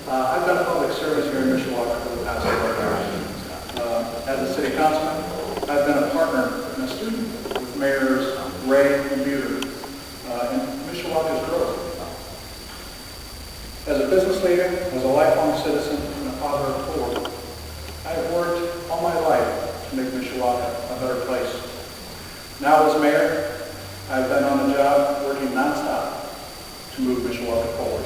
I've done public service here in Mishawaka for the past 12 years. As a city councilman, I've been a partner and a student with mayors Ray and Buter in Mishawaka's growth. As a business leader, as a lifelong citizen, and a father of 4, I have worked all my life to make Mishawaka a better place. Now as mayor, I've been on the job working nonstop to move Mishawaka forward.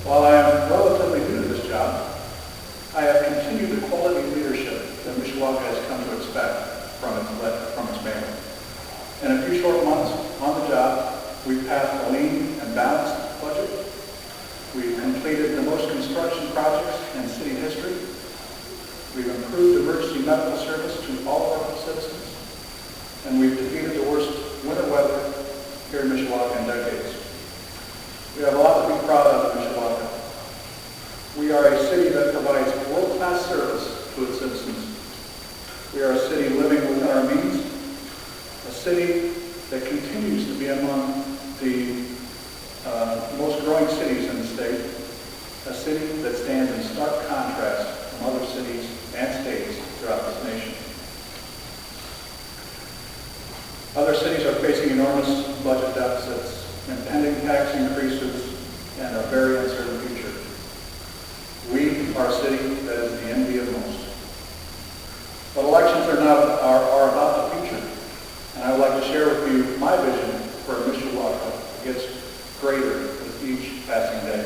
While I am relatively new to this job, I have continued the quality leadership that Mishawaka has come to expect from its mayor. In a few short months on the job, we've passed a lean and balanced budget. We've completed the most construction projects in city history. We've improved emergency medical service to all of our citizens. And we've defeated the worst winter weather here in Mishawaka in decades. We have a lot to be proud of in Mishawaka. We are a city that provides world-class service to its citizens. We are a city living within our means, a city that continues to be among the most growing cities in the state, a city that stands in stark contrast from other cities and states throughout this nation. Other cities are facing enormous budget deficits, impending tax increases, and a very uncertain future. We are a city that is the envy of most. But elections are about the future, and I would like to share with you my vision for Mishawaka. It gets greater with each passing day.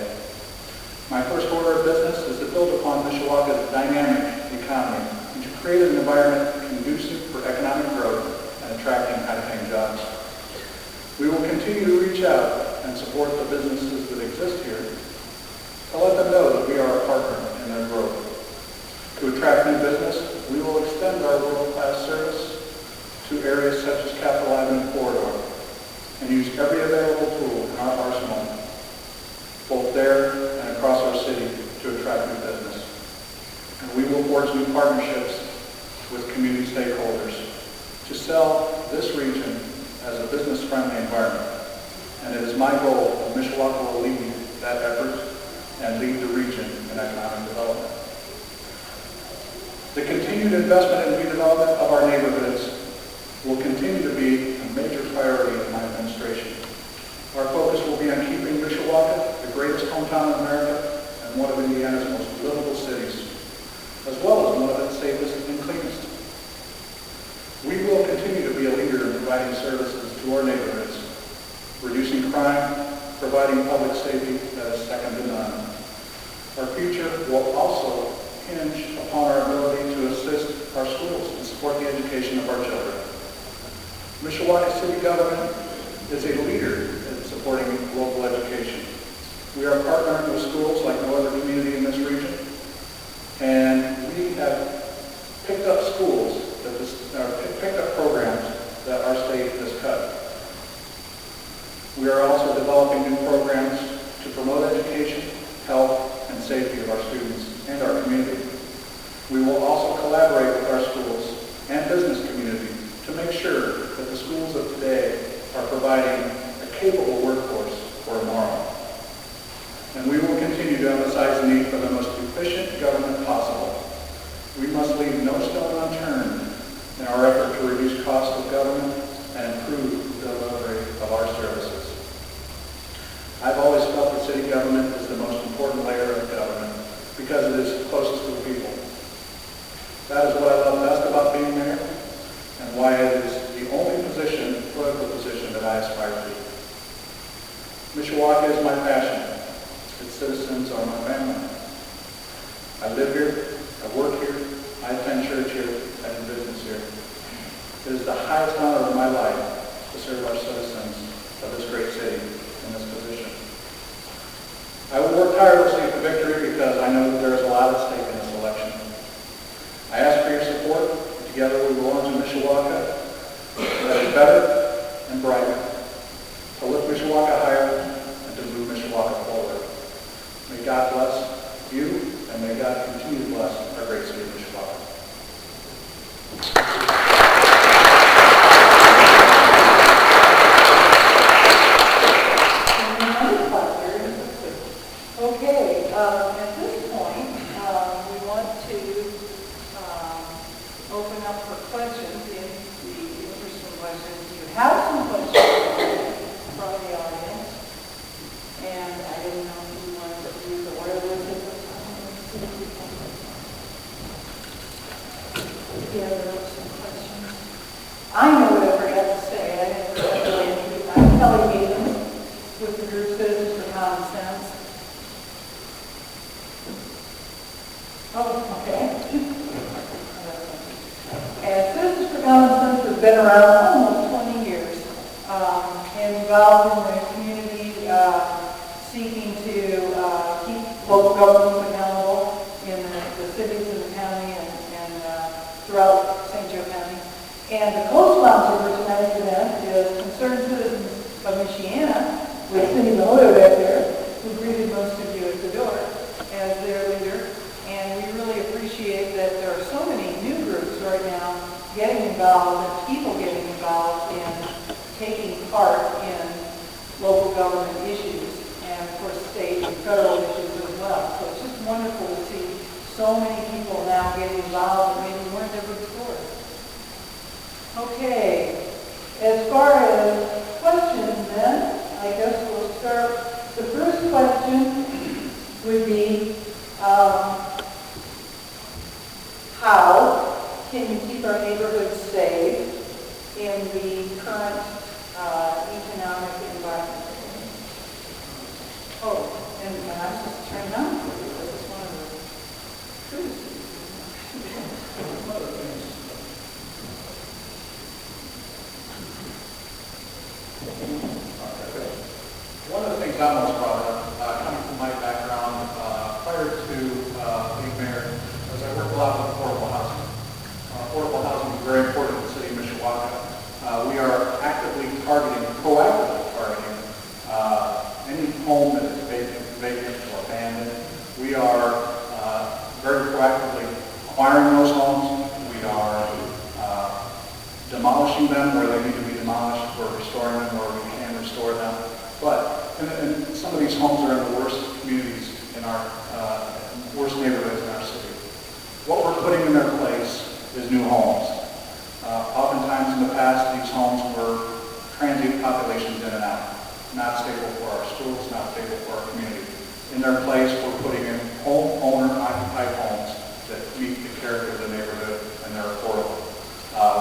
My first order of business is to build upon Mishawaka's dynamic economy and to create an environment conducive for economic growth and attracting high-paying jobs. We will continue to reach out and support the businesses that exist here to let them know that we are a partner in their growth. To attract new business, we will extend our world-class service to areas such as Capitol Avenue corridor and use every available tool in our arsenal, both there and across our city, to attract new business. And we will forge new partnerships with community stakeholders to sell this region as a business-friendly environment. And it is my goal that Mishawaka will lead that effort and lead the region in economic development. The continued investment and redevelopment of our neighborhoods will continue to be a major priority in my administration. Our focus will be on keeping Mishawaka the greatest hometown in America and one of Indiana's most livable cities, as well as one of its safest and cleanest. We will continue to be a leader in providing services to our neighborhoods, reducing crime, providing public safety that is second to none. Our future will also hinge upon our ability to assist our schools and support the education of our children. Mishawaka City Government is a leader in supporting local education. We are partnering with schools like no other community in this region, and we have picked up schools picked up programs that our state has cut. We are also developing new programs to promote education, health, and safety of our students and our community. We will also collaborate with our schools and business community to make sure that the schools of today are providing a capable workforce for tomorrow. And we will continue to emphasize the need for the most efficient government possible. We must leave no stone unturned in our effort to reduce costs of government and improve the delivery of our services. I've always felt that city government is the most important layer of government because it is closest to the people. That is what I love best about being mayor and why it is the only political position that I aspire to. Mishawaka is my passion. Its citizens are my family. I live here, I work here, I attend church here, I do business here. It is the highest honor of my life to serve our citizens of this great city in this position. I will work tirelessly for victory because I know that there is a lot at stake in this election. I ask for your support. Together we will launch a Mishawaka that is better and brighter, to lift Mishawaka higher and to move Mishawaka forward. May God bless you, and may God continue to bless our great city of Mishawaka. Okay, you have some questions from the audience, and I didn't know if you wanted to use the wireless at the time. Yeah, there were some questions. I know what I forgot to say. I didn't really introduce. I'm Kelly Gavin with the group Citizens for Common Sense. Oh, okay. And Citizens for Common Sense has been around almost 20 years, involved in the community, seeking to keep local governments accountable in the cities and the county and throughout St. Joe County. And the co-sponsor for tonight's event is Concerned Citizens of Michiana, with Cindy Miller back there, who greeted most of you at the door as their leader. And we really appreciate that there are so many new groups right now getting involved and people getting involved in taking part in local government issues and, of course, state and federal issues as well. So it's just wonderful to see so many people now getting involved and maybe weren't ever before. Okay, as far as questions then, I guess we'll start. The first question would be, how can you keep our neighborhoods safe in the current economic environment? Oh, and I'm supposed to turn it on for you. This is one of the criticisms. One of the things I most proud of, coming from my background, prior to being mayor, was I worked a lot with affordable housing. Affordable housing is very important in the city of Mishawaka. We are actively proactively targeting any home that is vacant or abandoned. We are very proactively acquiring those homes. We are demolishing them where they need to be demolished. We're restoring them where we can restore them. But and some of these homes are in the worst communities in our worst neighborhoods in our city. What we're putting in their place is new homes. Oftentimes in the past, these homes were transient populations in and out, not stable for our schools, not stable for our community. In their place, we're putting in owner-occupied homes that meet the character of the neighborhood and they're affordable.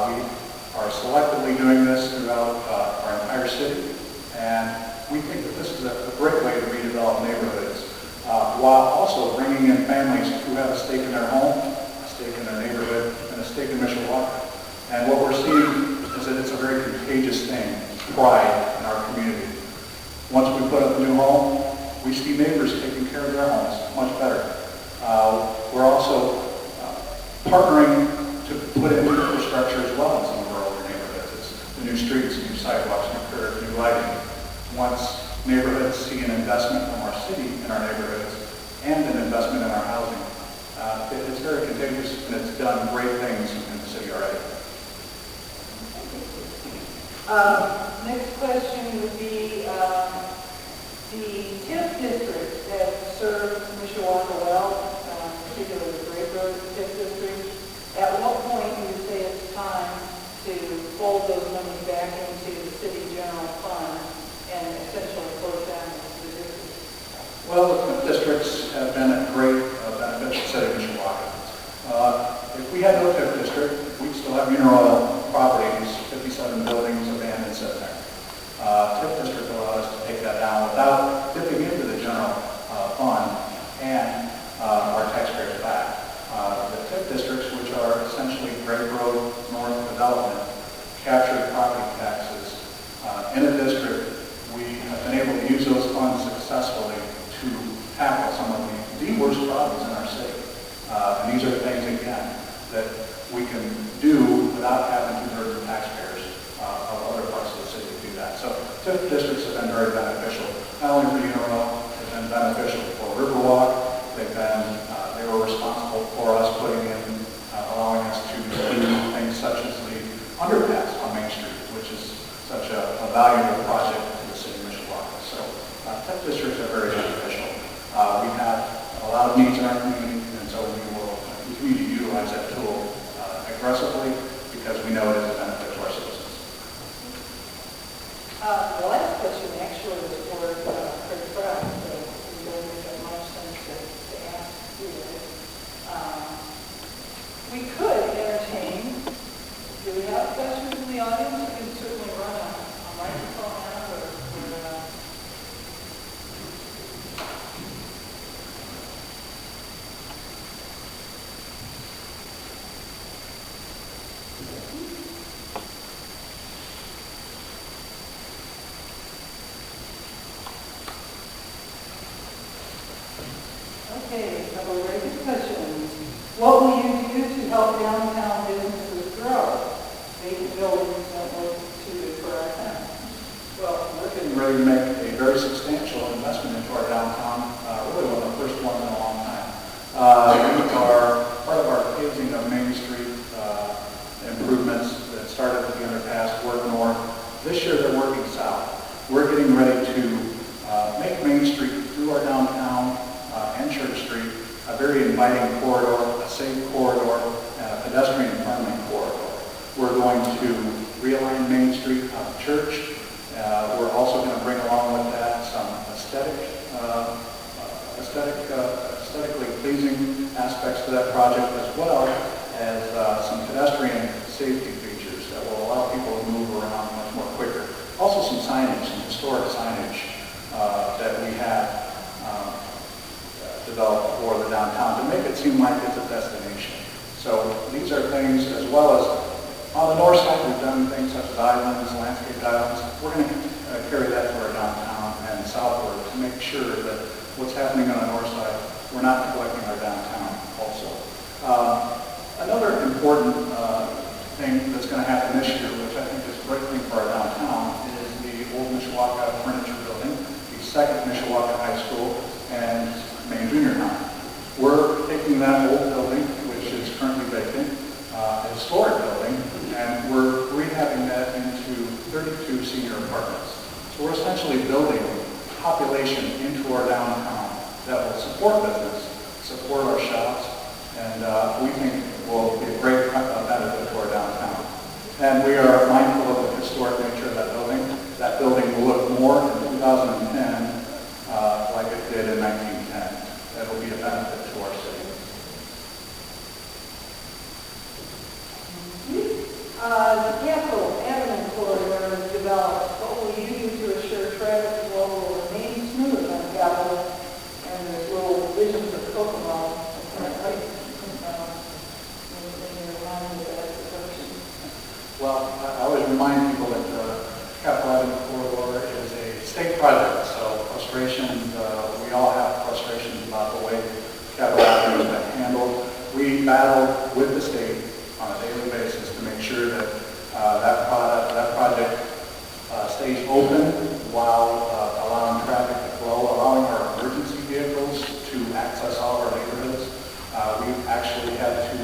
We are selectively doing this throughout our entire city, and we think that this is a great way to redevelop neighborhoods, while also bringing in families who have a stake in their home, a stake in their neighborhood, and a stake in Mishawaka. And what we're seeing is that it's a very contagious thing, pride in our community. Once we put up a new home, we see neighbors taking care of their homes much better. We're also partnering to put in new infrastructure as well in some of our older neighborhoods. It's the new streets, new sidewalks, new curbs, new lighting. Once neighborhoods see an investment from our city in our neighborhoods and an investment in our housing, it's very contagious and it's done great things in the city already. Next question would be the TIF district that served Mishawaka well, particularly the Great Road TIF district. At what point do you say it's time to fold those monies back into the city general fund and essentially close down the district? Well, the TIF districts have been a great benefit to the city of Mishawaka. If we had no TIF district, we'd still have Unaroyal properties, 57 buildings abandoned sitting there. TIF district allowed us to take that down without dipping into the general fund and our taxpayers back. The TIF districts, which are essentially Great Road North development, capture property taxes. In a district, we have been able to use those funds successfully to tackle some of the worst problems in our city. And these are things, again, that we can do without having to burden the taxpayers of other parts of the city to do that. So TIF districts have been very beneficial, not only for Unaroyal, they've been beneficial for Riverwalk. They were responsible for us putting in, allowing us to do things such as the underpass on Main Street, which is such a valuable project to the city of Mishawaka. So TIF districts are very beneficial. We have a lot of needs in our community, and so we will continue to utilize that tool aggressively because we know it is a benefit to our citizens. The last question actually was for Clerk, so we don't make that much sense to ask here. We could entertain. Do we have questions in the audience? We can certainly run a microphone out or Okay, a couple of very good questions. What will you do to help downtown businesses grow? Vacant buildings don't look too good for our town. Well, we're getting ready to make a very substantial investment into our downtown, really one of the first ones in a long time. We are part of our phasing of Main Street improvements that started with the underpass, work north. This year they're working south. We're getting ready to make Main Street through our downtown and Church Street a very inviting corridor, a safe corridor, and a pedestrian-friendly corridor. We're going to realign Main Street on Church. We're also going to bring along with that some aesthetically pleasing aspects to that project, as well as some pedestrian safety features that will allow people to move around much more quicker. Also some signage, some historic signage that we have developed for the downtown to make it seem like it's a destination. So these are things, as well as on the north side, we've done things such as islands, landscape islands. We're going to carry that to our downtown and southward to make sure that what's happening on the north side, we're not neglecting our downtown also. Another important thing that's going to happen this year, which I think is a great thing for our downtown, is the old Mishawaka Furniture Building, the second Mishawaka High School, and Main Junior High. We're taking that old building, which is currently vacant, a historic building, and we're rehabbing that into 32 senior apartments. So we're essentially building population into our downtown that will support business, support our shops, and we think will be a great benefit to our downtown. And we are mindful of the historic nature of that building. That building will look more in 2010 like it did in 1910. That will be a benefit to our city. The Capitol Avenue corridor is developed. What will you do to assure traffic flow will remain smooth on Capitol and there's little visions of Kokomo in your mind of that discussion? Well, I always remind people that the Capitol Avenue corridor is a state project, so frustrations, we all have frustrations about the way Capitol Avenue has been handled. We battle with the state on a daily basis to make sure that that project stays open while allowing traffic to flow, allowing our emergency vehicles to access all of our neighborhoods. We've actually had to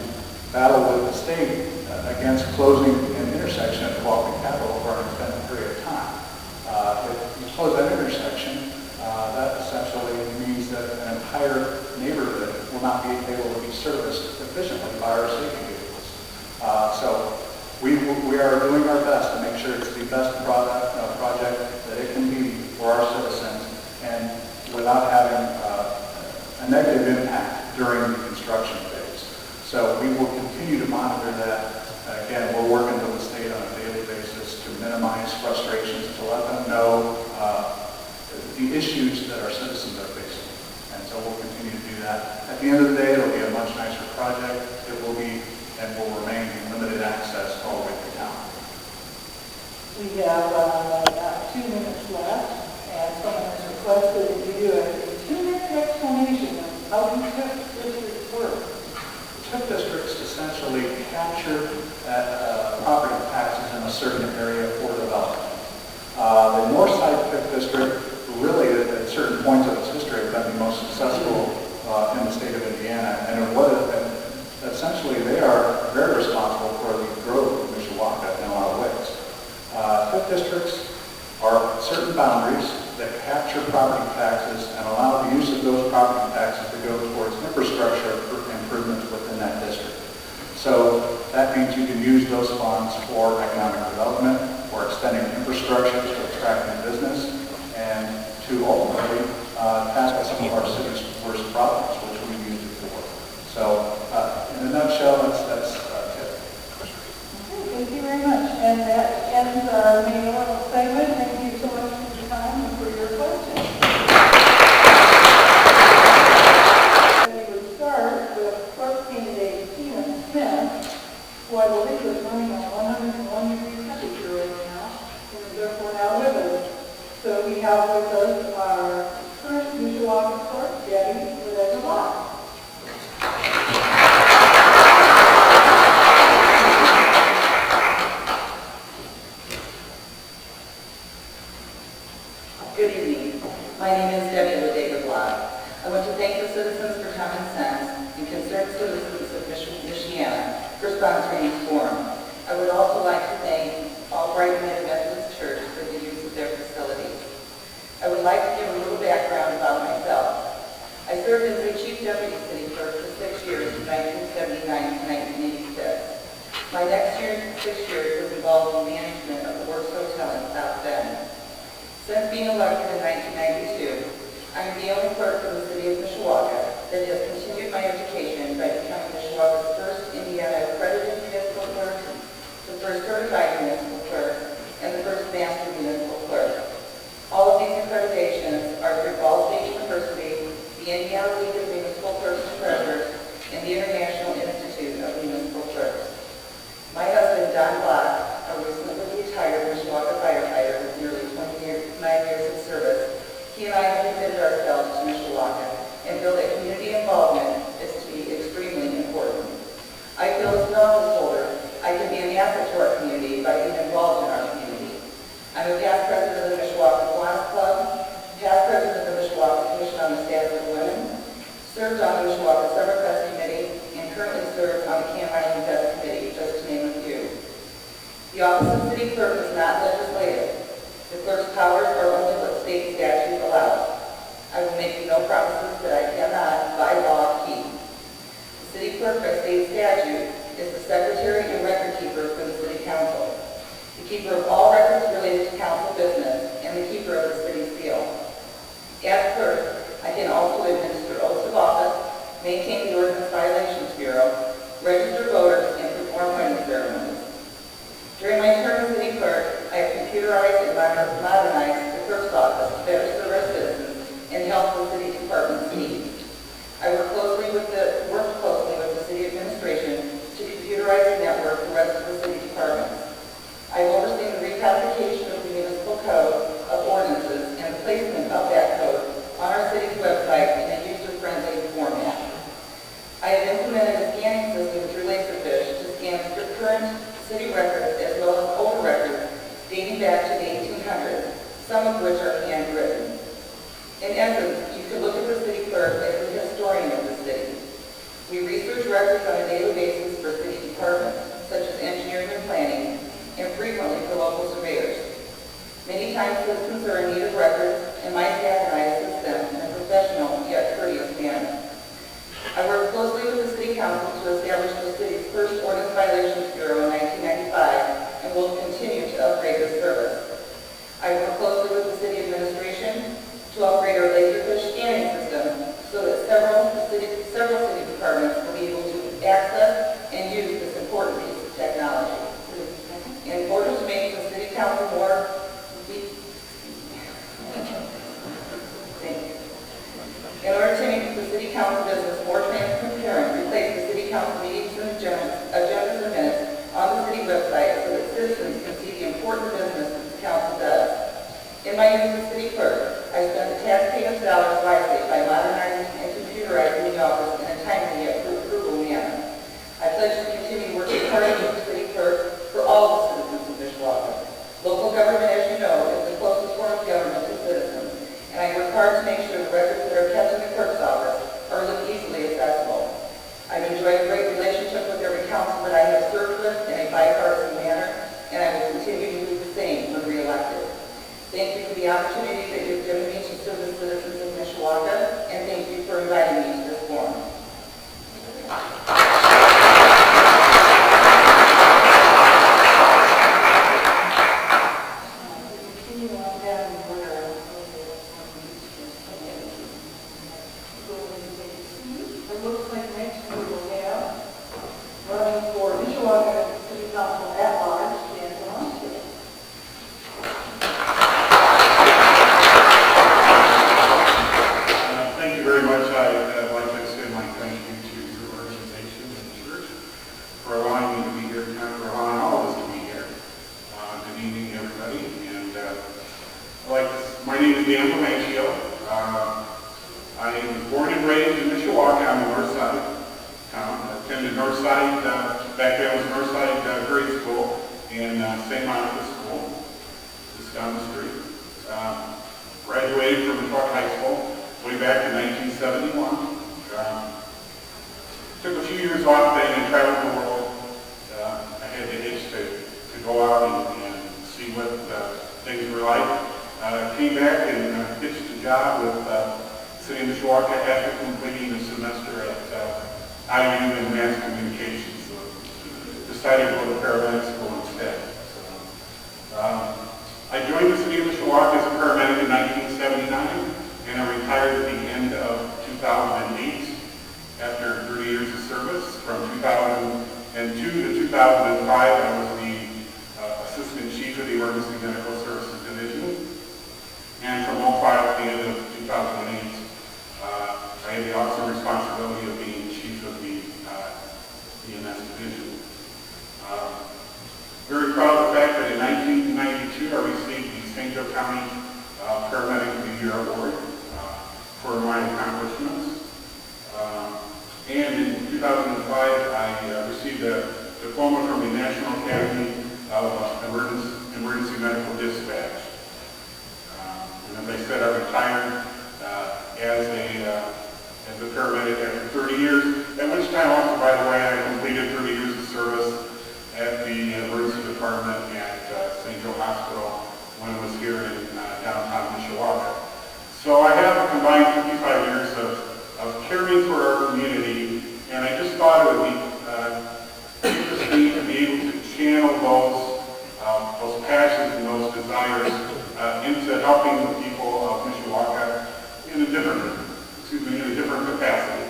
battle with the state against closing an intersection at the Walking Capitol for an extended period of time. If you close that intersection, that essentially means that an entire neighborhood will not be able to be serviced efficiently by our safety vehicles. So we are doing our best to make sure it's the best project that it can be for our citizens, and without having a negative impact during the construction phase. So we will continue to monitor that. Again, we're working with the state on a daily basis to minimize frustrations, to let them know the issues that our citizens are facing. And so we'll continue to do that. At the end of the day, it'll be a much nicer project. It will be and will remain limited access all the way to town. We have about 2 minutes left, and someone has requested that you do a 2-minute explanation of how these TIF districts work. TIF districts essentially capture property taxes in a certain area for development. The north side TIF district really at certain points of its history have been the most successful in the state of Indiana, and essentially they are very responsible for the growth of Mishawaka in a lot of ways. TIF districts are certain boundaries that capture property taxes and allow the use of those property taxes to go towards infrastructure improvements within that district. So that means you can use those funds for economic development, for We're extending infrastructure to attract new business and to ultimately tackle some of our city's worst problems, which we've used it for. So, in a nutshell, that's it. Thank you very much. And that ends our mayoral segment. Thank you so much for your time and for your questions. And we would start with clerk candidate Tina Smith, who I believe is running on 101-degree temperature right now, and is therefore now with us. So we have with us our current Mishawaka clerk, Debbie Blatt. Good evening. My name is Debbie Blatt. I want to thank the citizens for common sense and concerned citizens of Michiana for sponsoring this forum. I would also like to thank all Bright United Methodist Church for the use of their facilities. I would like to give a little background about myself. I served as the Chief Deputy City Clerk for 6 years from 1979 to 1986. My next 6 years was involved in management of the Works Hotel in South Bend. Since being elected in 1992, I am the only clerk in the city of Mishawaka that has continued my education by becoming Mishawaka's first Indiana accredited municipal clerk, the first certified municipal clerk, and the first master municipal clerk. All of these accreditations are through Ball State University, the Indiana League of Municipal Clerks and Treasurers, and the International Institute of Municipal Clerks. My husband, Don Blatt, a recently retired Mishawaka firefighter with nearly 29 years of service, he and I have committed ourselves to Mishawaka and feel that community involvement is to be extremely important. I feel as an office holder, I can be an asset to our community by being involved in our community. I'm a past president of the Mishawaka Kiwanis Club, past president of the Mishawaka Commission on the Status of Women, served on the Mishawaka Summerfest Committee, and currently serve on the Camp Island Fest Committee, just to name a few. The office of city clerk is not legislative. The clerk's powers are only what state statute allows. I will make no promises that I cannot, by law, keep. The city clerk, by state statute, is the secretary and record keeper for the city council, the keeper of all records related to council business, and the keeper of the city's seal. As clerk, I can also administer oaths of office, maintain the Ordinance Violations Bureau, register voters, and perform wedding ceremonies. During my term as city clerk, I have computerized and modernized the clerk's office to better serve our citizens and help the city department's needs. I worked closely with the city administration to computerize and network the rest of the city departments. I have overseen the recodification of the municipal code of ordinances and the placement of that code on our city's website in a user-friendly format. I have implemented a scanning system through Laserfish to scan current city records as well as older records dating back to the 1800s, some of which are handwritten. In essence, you could look at the city clerk as the historian of the city. We research records on a daily basis for city departments, such as engineering and planning, and frequently for local surveyors. Many times citizens are in need of records, and my staff and I assist them in a professional yet courteous manner. I worked closely with the City Council to establish the city's first Ordinance Violations Bureau in 1995 and will continue to upgrade this service. I worked closely with the city administration to upgrade our Laserfish scanning system so that several city departments will be able to access and use this important piece of technology. In order to make the City Council more In order to make the City Council business more transparent, replace the City Council meetings and agendas and minutes on the city website so that citizens can see the important business that the Council does. In my years as City Clerk, I spent the taxpayers' dollars wisely by modernizing and computerizing the office in a timely yet frugal manner. I pledge to continue working hard with the City Clerk for all the citizens of Mishawaka. Local government, as you know, is the closest form of government to citizens, and I work hard to make sure the records that are kept in the clerk's office are easily accessible. I've enjoyed a great relationship with every council that I have served with in a bipartisan manner, and I will continue to do the same when re-elected. Thank you for the opportunity that you've given me to serve the citizens of Mishawaka, and thank you for inviting me to this forum. My name is Bilancio. I was born and raised in Mishawaka on the north side of town. I attended Northside, back then it was Northside Grade School and St. Monica School, just down the street. Graduated from Mishawaka High School way back in 1971. Took a few years off then and traveled the world. I had the itch to go out and see what things were like. Came back and pitched a job with City of Mishawaka after completing a semester at IU in Mass Communications. So decided to go to paramedic school instead. So, I joined the City of Mishawaka as a paramedic in 1979, and I retired at the end of 2008 after 30 years of service. From 2002 to 2005, I was the Assistant Chief of the Emergency Medical Services Division. And from 2005 to the end of 2008, I had the awesome responsibility of being Chief of the EMS Division. Very proud of the fact that in 1992 I received the St. Joe County Paramedic of the Year Award for my accomplishments. And in 2005 I received a diploma from the National Academy of Emergency Medical Dispatch. And as I said, I retired as a paramedic after 30 years, at which time also, by the way, I completed 30 years of service at the emergency department at St. Joe Hospital when I was here in downtown Mishawaka. So I have a combined 55 years of caring for our community, and I just thought it would be interesting to be able to channel those passions and those desires into helping the people of Mishawaka in a different capacity.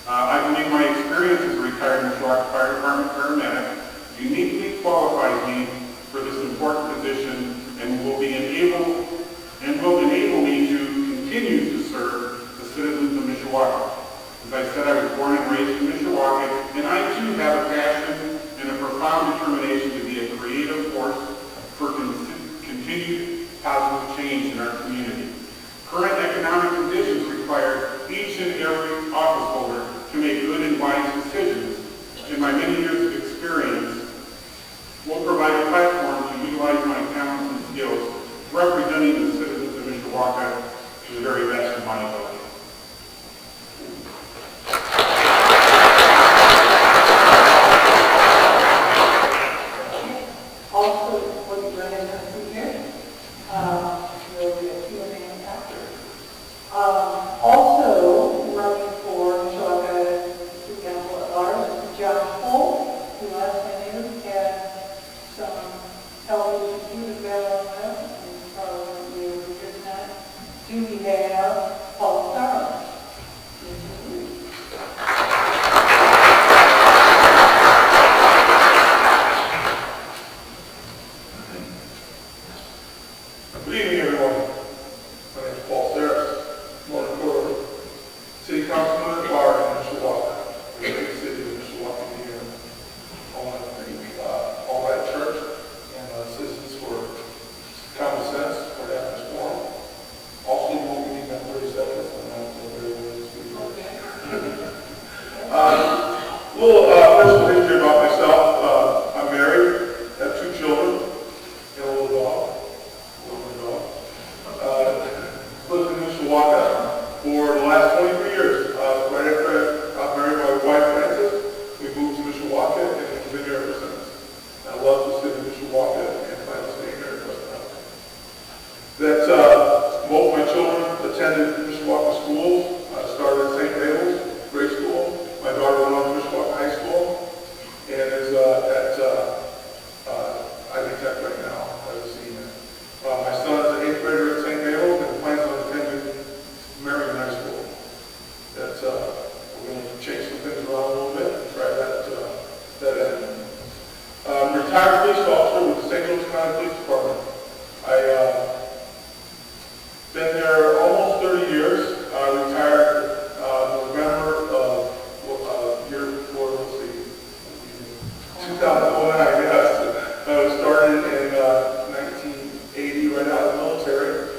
I believe my experience as a retired Mishawaka Fire Department paramedic uniquely qualifies me for this important position and will enable me to continue to serve the citizens of Mishawaka. As I said, I was born and raised in Mishawaka, and I too have a passion and a profound determination to be a creative force for continued positive change in our community. Current economic conditions require each and every office holder to make good and wise decisions. In my many years of experience, will provide a platform to utilize my talents and skills representing the citizens of Mishawaka to the very best of my ability. Also, what you run into here, will be a Q&A after. Also running for Mishawaka City Council at large is John Holt, who last name and some television he was there on and probably be able to hear tonight. Do we have Paul Saros? Good evening, everyone. My name is Paul Saros, Morning Quarter, City Councilman at large in Mishawaka, the great city of Mishawaka, New York. I want to thank all that church and citizens for common sense for having this forum. Also, you won't be that 30 seconds, and that's very well this week. A little personal history about myself. I'm married, have 2 children, and a little dog. Lived in Mishawaka for the last 23 years. Right after I got married my wife, Frances, we moved to Mishawaka and we've been here ever since. I love the city of Mishawaka and plan on staying here the rest of my life. Both my children attended Mishawaka schools. I started at St. Bellovich grade school. My daughter went on to Mishawaka High School and is at Ivy Tech right now as a senior. My son is an 8th grader at St. Bellovich and plans on attending Marion High School. We're going to change some things around a little bit and try that end. Retired police officer with the St. Louis County Police Department. I've been there almost 30 years. Retired November of year before, 2009, yes. I started in 1980 right out of the military.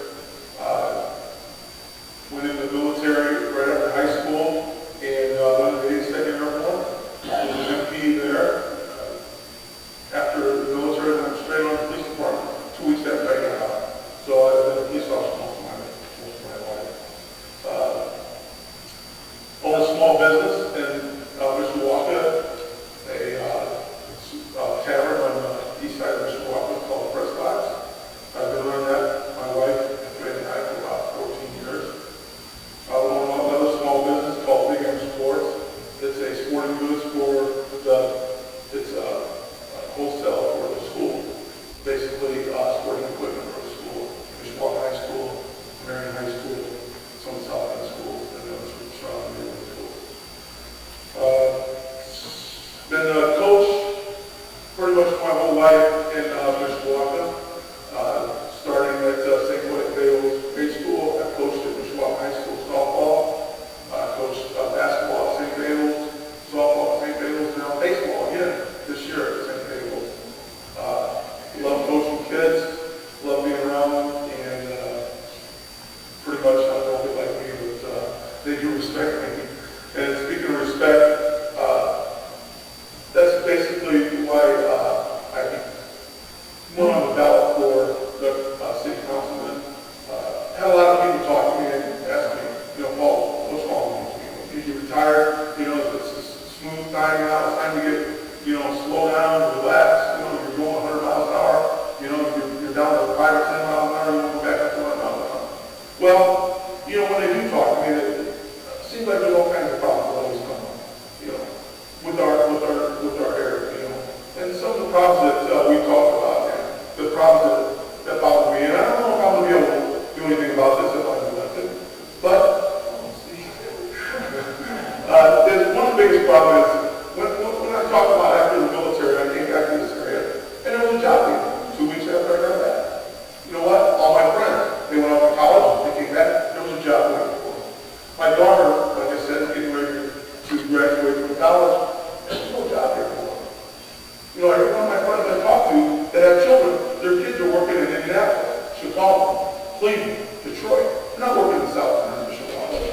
Cleveland, Detroit. And I work in the South End of Mishawaka.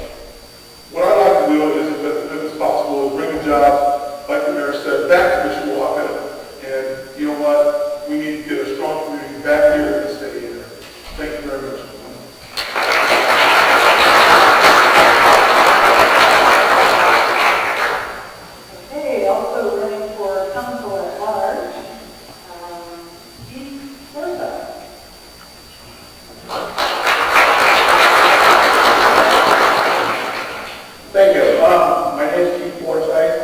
What I'd like to do is, if it's possible, is bring a job, like the mayor said, back to Mishawaka. And you know what? We need to get a strong community back here in the city. Thank you very much. Okay, also running for council at large, Forsythe. Thank you. My name is Keith Forsythe.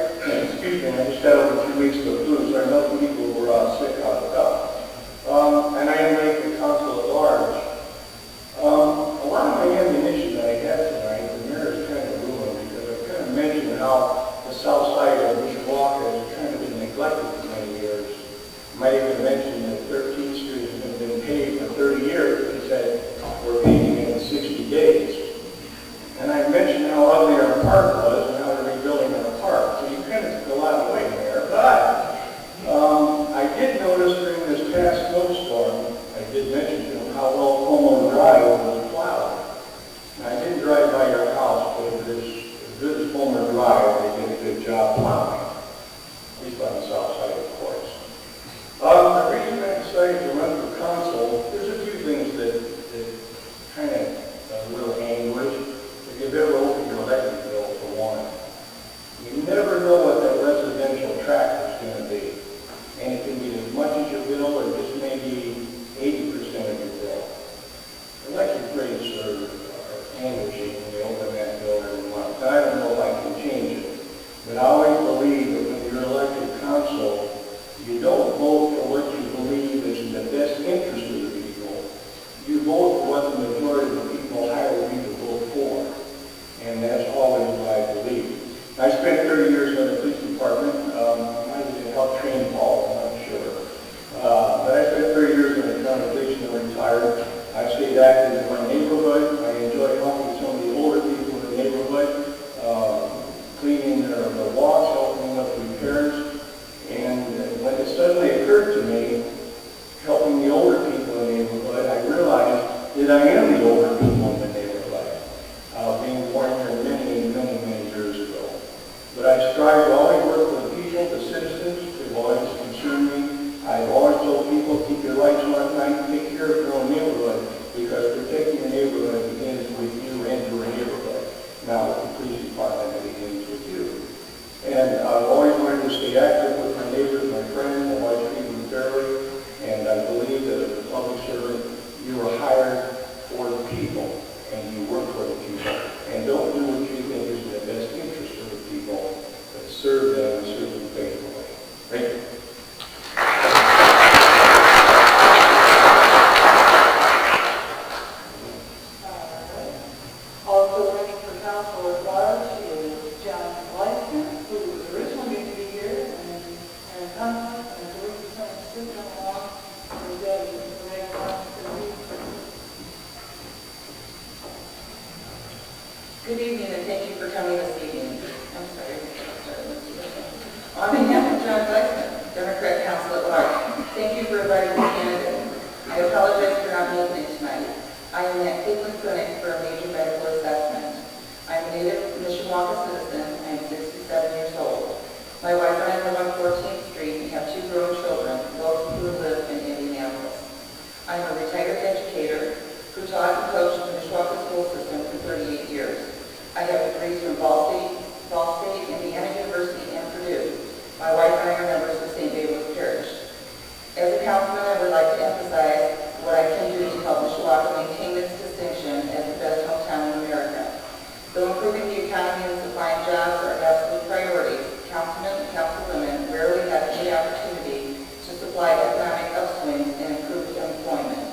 Excuse me, I just had over 2 weeks of the flu, so I know people were sick out of the cup. And I am running for council at large. A lot of my ammunition that I have tonight, the mayor is kind of ruined because I kind of mentioned how the south side of Mishawaka has kind of been neglected for many years. I might even mention that 13th Street has been paved for 30 years, but he said we're paving it in 60 days. And I mentioned how ugly our park was and how they're rebuilding our park. So you kind of took a lot away there. But I did notice during this past snowstorm, I did mention to him how well Como Drive was plowed. And I didn't drive by your house, but it is as good as Como Drive. They did a good job plowing, at least on the south side, of course. The reason I decided to run for council, there's a few things that kind of a little anguish. If you ever open your electric bill, for one, you never know what that residential tract is going to be. And it can be as much as your bill or just maybe 80% of your bill. Electric rates are anguishing when you open that bill every month. I don't know if I can change it, but I always believe that when you're elected council, you don't vote for what you believe is in the best interest of the people. You vote for what the majority of the people hire you to vote for. And that's always what I believe. I spent 30 years in the police department. I didn't help train Paul, I'm not sure. But I spent 30 years in the county police and retired. I stayed active in my neighborhood. I enjoy helping some of the older people in the neighborhood, cleaning their walks, helping them with repairs. And when it suddenly occurred to me, helping the older people in the neighborhood, I realized that I am the older people in the neighborhood. Being born here many years ago. But I strive to always work for the people, the citizens, who've always concerned me. I've always told people, keep your lights on at night, take care of your own neighborhood, because protecting your neighborhood begins with you and your neighborhood. Now, with the police department, it begins with you. And I've always wanted to stay active with my neighbors, my friends. I've always treated them fairly. And I believe that as a public servant, you are hired for the people. And you work for the people. And don't do what you think is in the best interest of the people, but serve them and serve them faithfully. Thank you. Also running for council at large is John Gleissner, who was originally going to be here and conflict, and I believe he's going to still come along. And that is the next one to be. Good evening, and thank you for coming this evening. I'm sorry. On behalf of John Gleissner, Democrat Council at Large, thank you for inviting me candidate. I apologize for not listening tonight. I am at Cleveland Clinic for a major medical assessment. I'm a native Mishawaka citizen. I am 67 years old. My wife and I live on 14th Street and have 2 grown children, both of who live in Indianapolis. I'm a retired educator who taught and coached the Mishawaka school system for 38 years. I have degrees from Ball State, Indiana University, and Purdue. My wife and I are members of St. David's Parish. As a councilman, I would like to emphasize what I can do to help Mishawaka maintain its distinction as the best hometown in America. Though improving the economy and supplying jobs are absolute priorities, councilmen and councilwomen rarely have any opportunity to supply economic upswings and improve employment.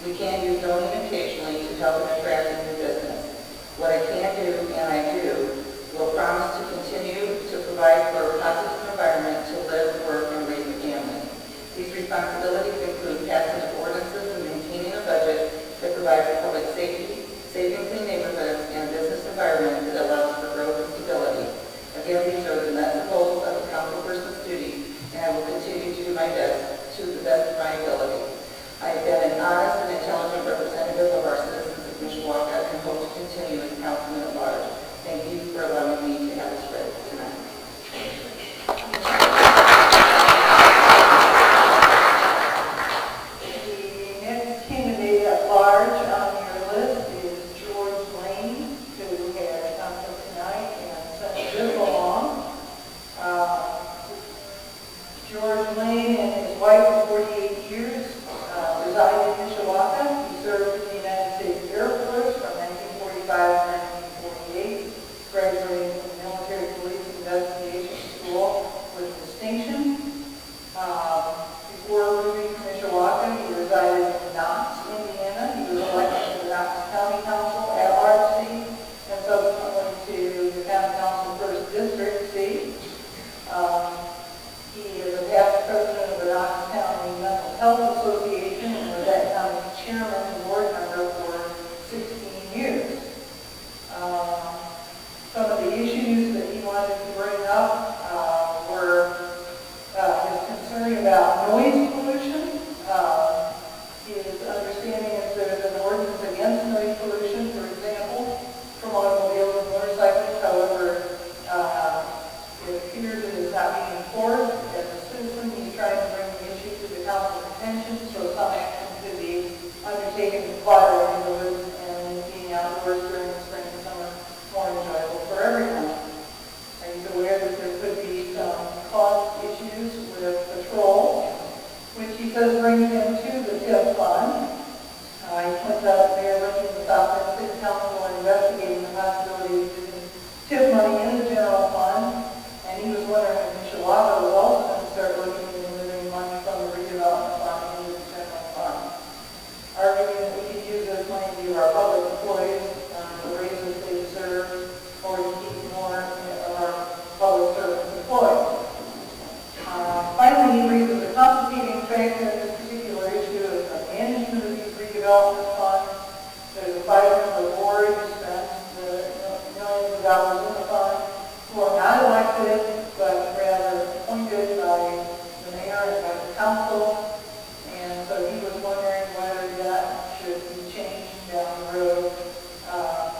We can use zoning occasionally to help in attracting new business. What I can do, and I do, will promise to continue to provide for a positive environment to live, work, and raise a family. These responsibilities include passing of ordinances and maintaining a budget that provides public safety, saving clean neighborhoods, and a business environment that allows for growth and stability. Again, these are the nuts and bolts of a councilperson's duty, and I will continue to do my best to the best of my ability. I have been an honest and intelligent representative of our citizens to our public employees, the raises they deserve, or to keep more of our public servants employed. Finally, he raises a complicating factor in this particular issue is the management of these redevelopment funds. There's a 5-member board who spends millions of dollars in the fund, who are not elected, but rather appointed by the mayor and by the council. And so he was wondering whether that should be changed down the road. Let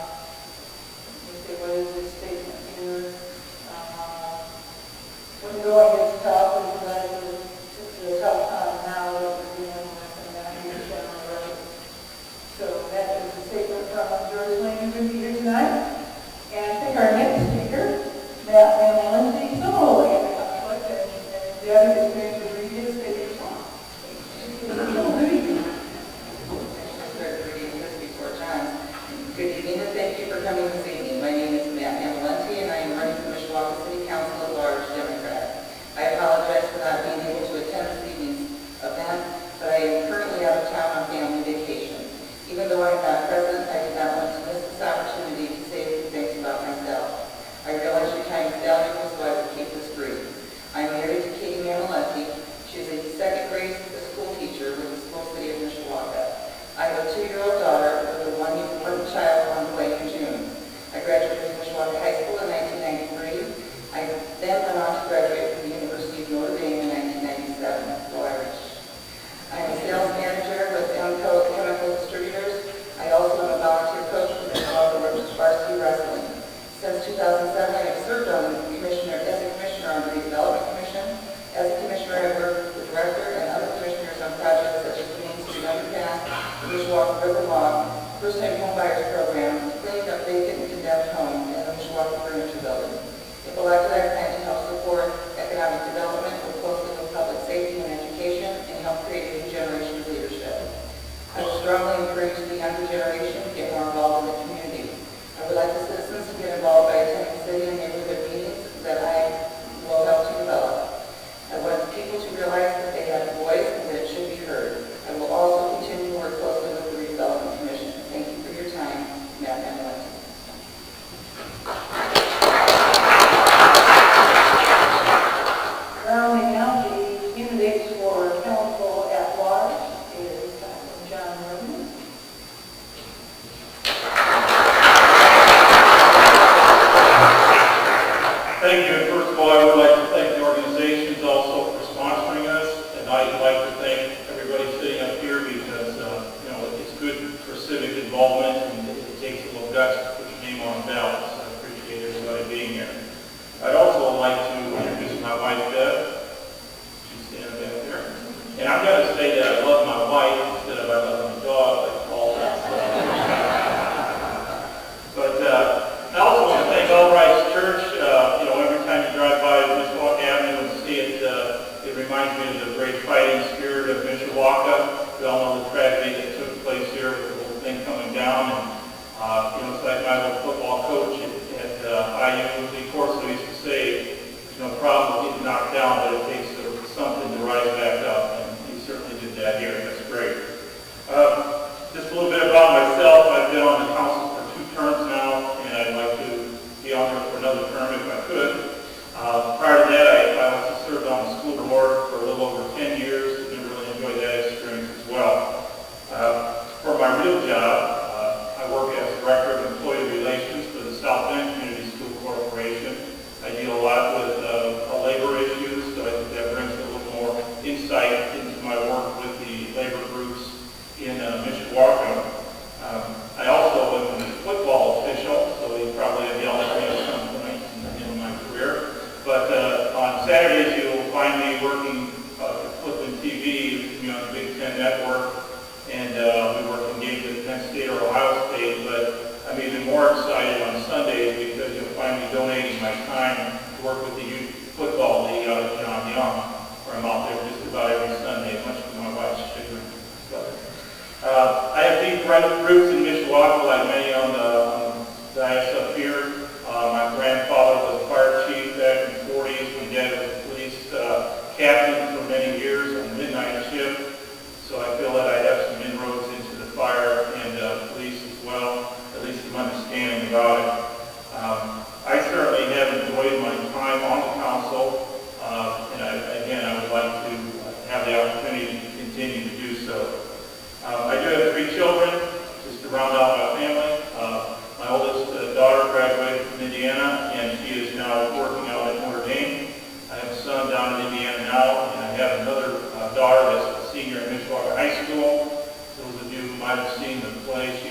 me see, what is this statement here? When the going gets tough, it's a tough time now that we're dealing with, and that he's down the road. So that is a statement from George Lane, who's here tonight. And I think our next speaker, Mammolenti, similarly in the conflict, and Debbie is going to read his favorite song. Good evening and thank you for coming this evening. My name is Mammolenti and I am running for Mishawaka City Council at Large, Democrat. I apologize for not being able to attend this evening's event, but I am currently out of town on family vacation. Even though I am not present, I did not want to miss this opportunity to say a few things about myself. I realize your time is valuable, so I will keep this brief. I am married to Katie Mammolenti. She is a second-grade school teacher with the small city of Mishawaka. I have a 2-year-old daughter with a 1-year-old child on the way in June. I graduated from Mishawaka High School in 1993. I then went on to graduate from the University of Notre Dame in 1997. Go Irish. I am a sales manager with Emmons Chemical Distributors. I also am a volunteer coach for the Mishawaka Varsity Wrestling. Since 2007, I have served on the commissioner as a commissioner on the Redevelopment Commission. As a commissioner, I worked with the director and other commissioners on projects such as the Main Street Underpass, the Mishawaka River Walk, first-time homebuyers program, cleaning up vacant and condemned homes, and the Mishawaka Furniture Building. If elected, I plan to help support economic development, work closely with public safety and education, and help create a new generation of leadership. I will strongly encourage the younger generation to get more involved in the community. I would like the citizens to get involved by attending city and neighborhood meetings that I will help to develop. I want people to realize that they have a voice and that it should be heard. I will also continue to work closely with the Redevelopment Commission. Thank you for your time. Matt Mammolenti. Rounding out the candidates for council at large is John Roggeman. Thank you. And first of all, I would like to thank the organizations also for sponsoring us, and I'd like to thank everybody sitting up here because it's good for civic involvement and it takes a little guts to put your name on the ballot. So I appreciate everybody being here. I'd also like to introduce my wife, Deb. She's standing back there. And I'm going to say that I love my wife instead of I love my dog, like Paul. But I also want to thank Albright's Church. Every time you drive by Mishawaka Avenue and see it, it reminds me of the great fighting spirit of Mishawaka. We all know the tragedy that took place here with the whole thing coming down. And, it's like my little football coach at IU, the course that used to say, no problem with getting knocked down, but it takes something to rise back up. And he certainly did that here. That's great. Just a little bit about myself. I've been on the council for 2 terms now, and I'd like to be on there for another term if I could. Prior to that, I also served on the school board for a little over 10 years and really enjoyed that experience as well. For my real job, I work as Director of Employee Relations for the South Bend Community School Corporation. I deal a lot with labor issues, so I think that brings a little more insight into my work with the labor groups in Mishawaka. I also am a football official, so you probably have yelled at me at some point in my career. But on Saturdays, you'll find me working flipping TV, on the Big Ten Network, and we work engaged with Penn State or Ohio State. But I'm even more excited on Sundays because you'll find me donating my time to work with the youth football league out of John Young, where I'm out there just about every Sunday, much to my wife's chagrin. I have deep roots in Mishawaka, like many on the dais up here. My grandfather was a fire chief back in the 40s. My dad was a police captain for many years on the midnight shift. So I feel that I have some inroads into the fire and police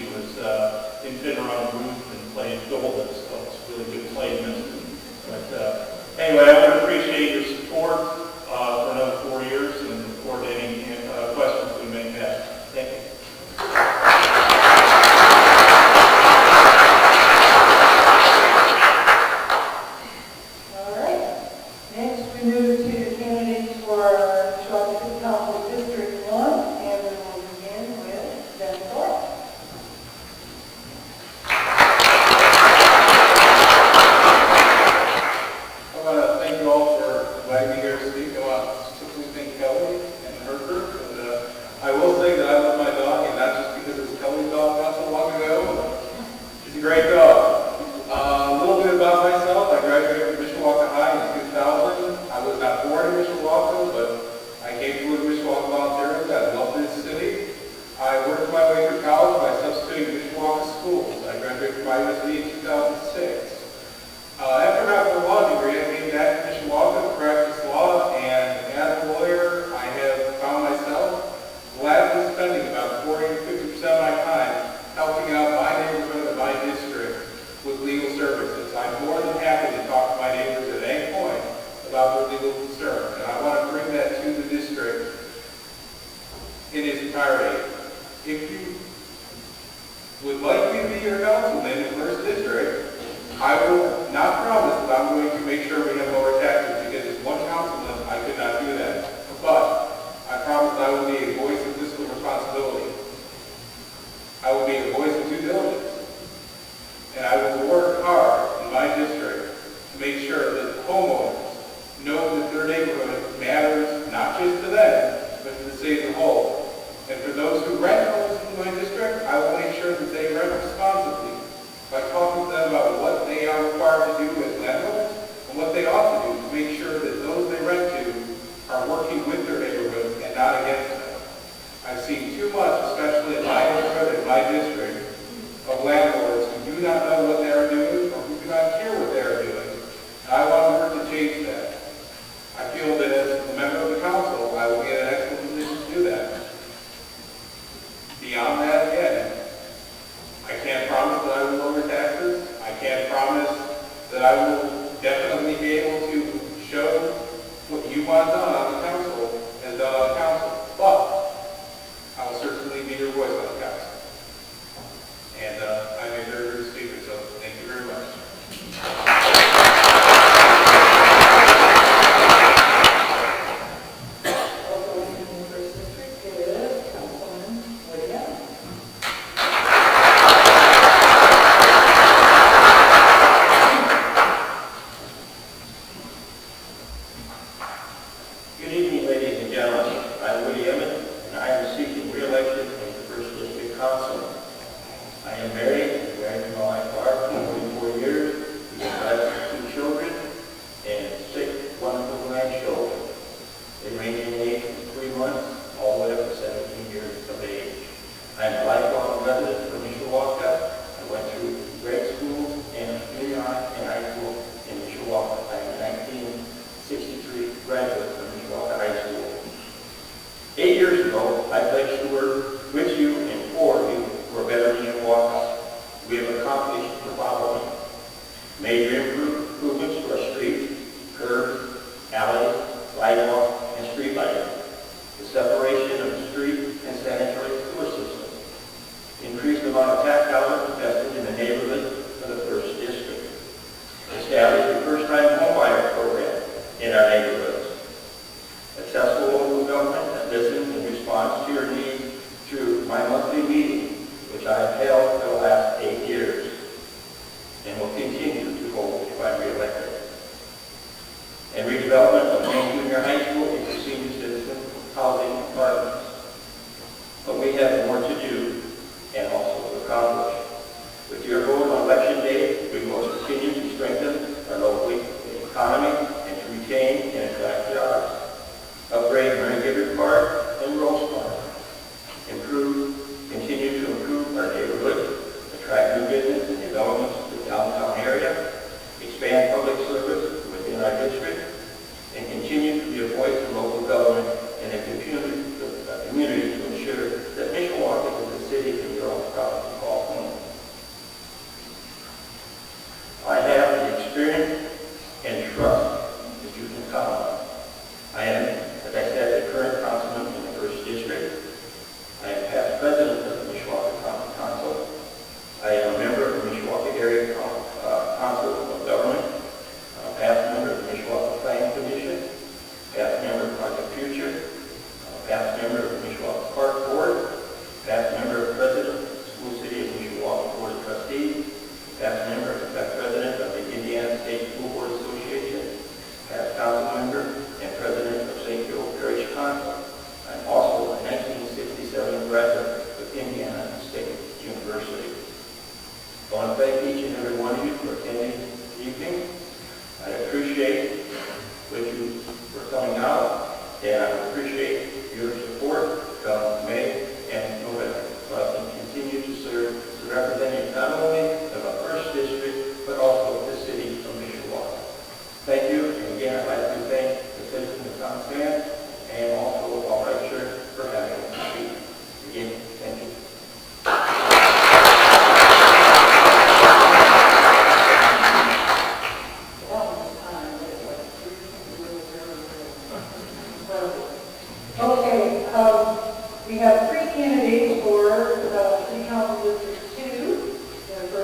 she was in fit around the roof and playing golden, so it's really good playing. But anyway, I would appreciate your support for another 4 years and look forward to any questions we may have. Thank you. All right. Next, we move to the candidates for Mishawaka City Council District 1, and we will begin with Ben Clerk. I want to thank you all for inviting me here to speak. I want to specifically thank Kelly and her group. And I will say that I love my dog, and not just because it's Kelly's dog not so long ago. She's a great dog. A little bit about myself. I graduated from Mishawaka High in 2000. I was not born in Mishawaka, but I came to live in Mishawaka voluntarily. I love this city. I worked my way through college by substituting Mishawaka schools. I graduated from ISD in 2006. After I got my law degree, I came back to Mishawaka to practice law, and as a lawyer, I have found myself gladly spending about 40 to 50% of my time helping out my neighborhood and my district with legal services. I'm more than happy to talk to my neighbors at any point about their legal concerns, and I want to bring that to the district in its entirety. If you would like me to be your councilman in the first district, I will not promise that I'm going to make sure we have lower taxes, because as one councilman, I could not do that. But I promise I will be a voice of fiscal responsibility. I will be a voice of due diligence. And I will work hard in my district to make sure that homeowners know that their neighborhood matters not just to them, but to the city as a whole. And for those who rent homes in my district, I will make sure that they rent responsibly by talking to them about what they are required to do as landlords and what they ought to do to make sure that those they rent to are working with their neighborhoods and not against them. I've seen too much, especially in my neighborhood and my district, of landlords who do not know what they are doing or who do not care what they are doing. And I want to work to change that. I feel that as a member of the council, I will be in an excellent position to do that. Beyond that, again, I can't promise that I will lower taxes. I can't promise that I will definitely be able to show what you want done on the council and done on the council. But I will certainly be your voice on the council. And I'm a very good speaker, so thank you very much. Also in the first district is Councilman William. Good evening, ladies and gentlemen. I'm Emmons, and I am seeking re-election as the First District Councilman. I am married and married to my wife Barb for 44 years. We have blessed with 2 children and 6 wonderful grandchildren. They range in age from 3 months all the way up to 17 years of age. I am a lifelong resident of Mishawaka. I went through grade school and junior high and high school in Mishawaka. I am a 1963 graduate from Mishawaka High School. 8 years ago, I pledged to work with you and for you for a better Mishawaka. We have accomplished the following: major improvements to our streets, curbs, alleys, sidewalk, and street lighting, the separation of the street and sanitary sewer systems, increased amount of tax dollars I want to thank each and every one of you for attending this evening. I appreciate what you for coming out, and I appreciate your support from May and November. So I can continue to serve as a representative not only of our first district, but also the city of Mishawaka. Thank you, and again, I'd like to thank the citizens of Constance and also All Right Church for having us speak. Again, thank you. Okay, we have three candidates for City Council District 2. The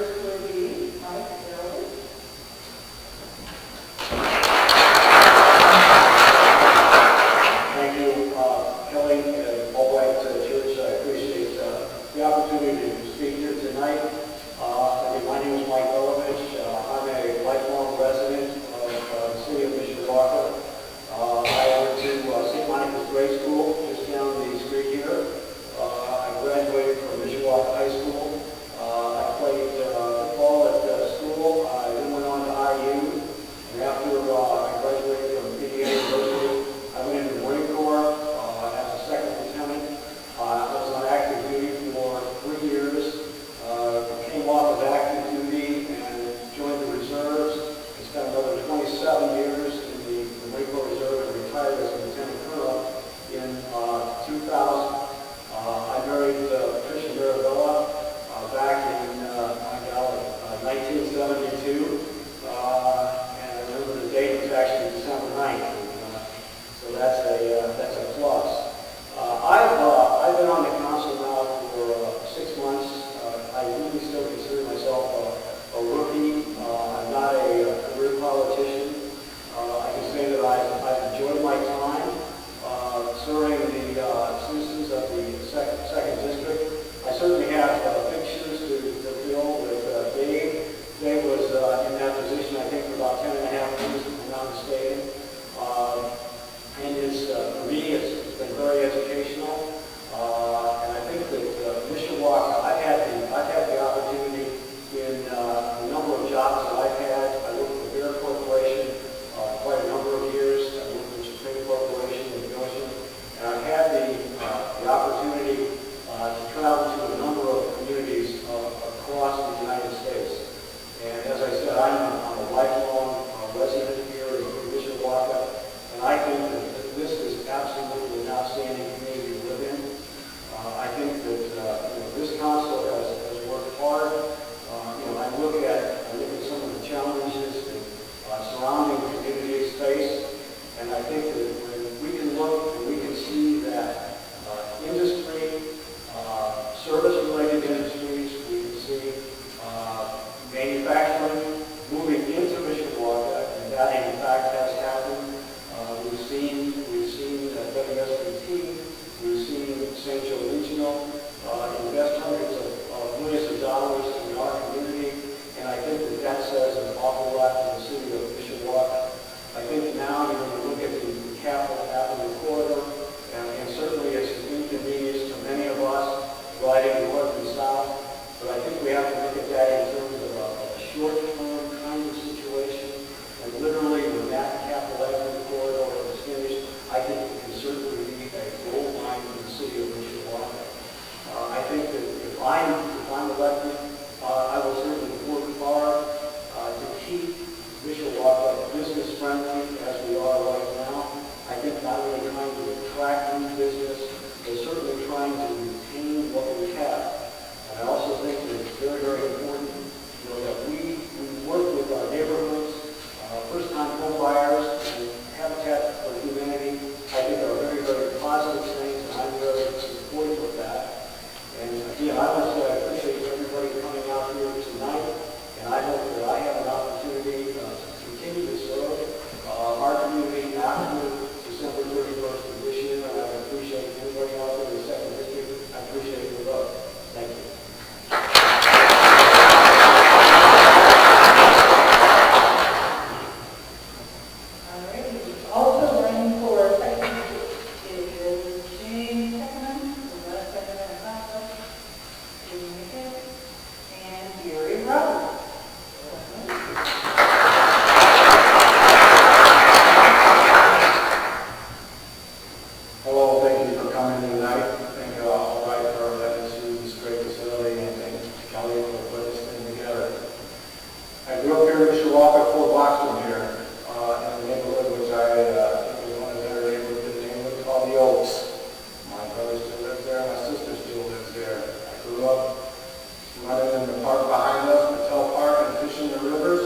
the park behind us, Patel Park and Fishing the Rivers.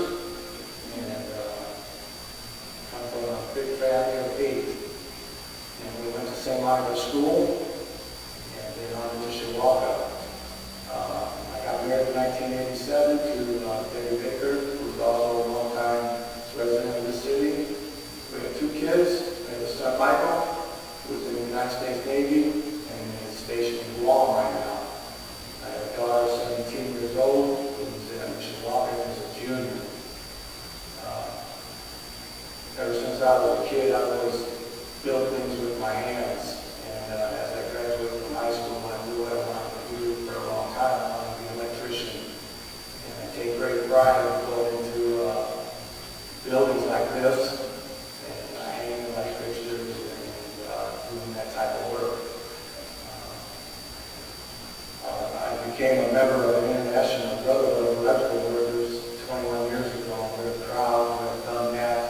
And I'm from a big family of 8. And we went to St. Monica School and then on to Mishawaka. I got married in 1987 to Debbie Baker, who was also a long-time resident of the city. We have 2 kids. We have a son, Michael, who's in the United States Navy and is stationed in Guam right now. I have a daughter, 17 years old, who's in Mishawaka and is a junior. Ever since I was a kid, I've always built things with my hands. And as I graduated from high school, I knew what I wanted to do for a long time. I wanted to be an electrician. And I take great pride in going into buildings like this and hanging light fixtures and doing that type of work. I became a member of the International Brotherhood of Electrical Workers 21 years ago. I'm very proud to have done that.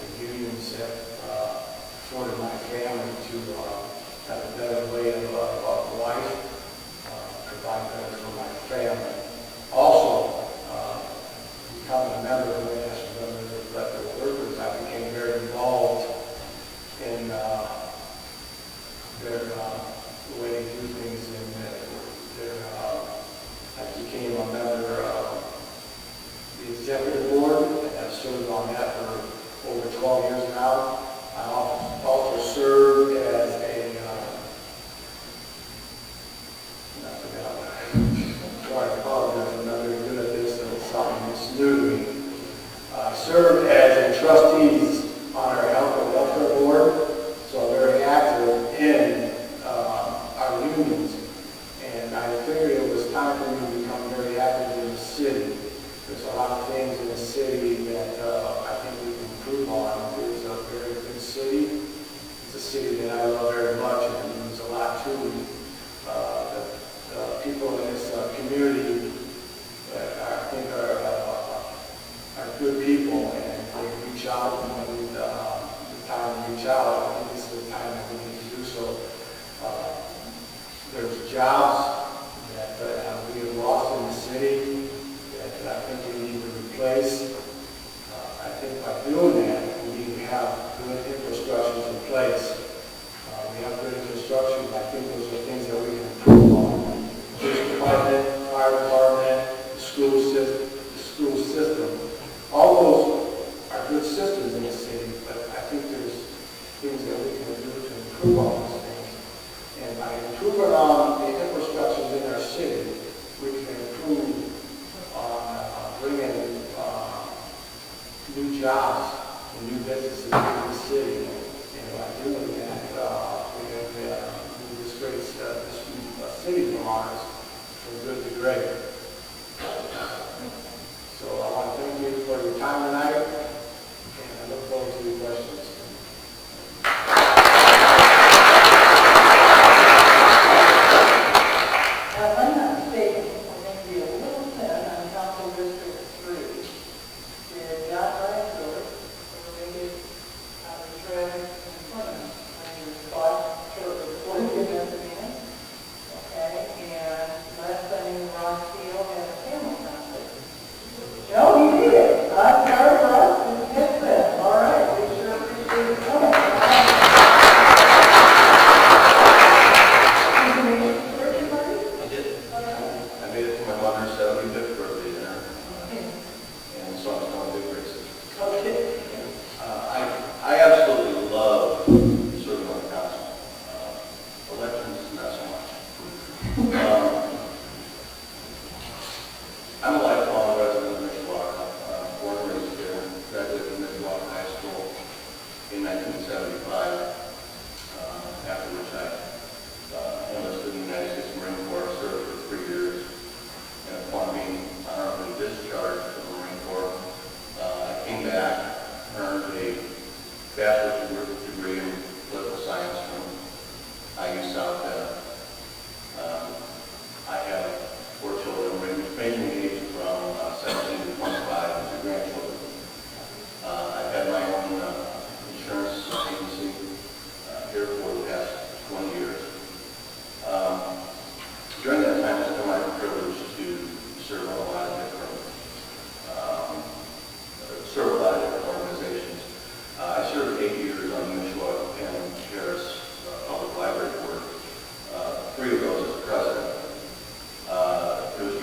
The unions have afforded my family to have a better way of life, provide better for my family. Also, becoming a member of the International Brotherhood of Electrical Workers, I became very involved in their the way they do things in I became a member of the executive board, and I've served on that for over 12 years now. I also served as a, I apologize, I'm not very good at this, so it's something that's new to me. I served as a trustee on our health and welfare board, so I'm very active in our unions. And I figured it was time for me to become very active in the city. There's a lot of things in the city that I think we can improve on. It's a very good city. It's a city that I love very much, and it means a lot to me. The people in this community I think are good people, and they reach out when the time to reach out. I think this is the time that we need to do so. There's jobs that we have lost in the city that I think we need to replace. I think by doing that, we need to have good infrastructures in place. We have good infrastructure, but I think those are things that we can improve on. Police department, fire department, the school system. All those are good systems in the city, but I think there's things that we can do to improve on those things. And by improving on the infrastructures in our city, we can improve on bringing new jobs and new businesses into the city. And by doing that, we can move this great city from ours from good to great. So I want to thank you for your time tonight, and I look forward to your questions.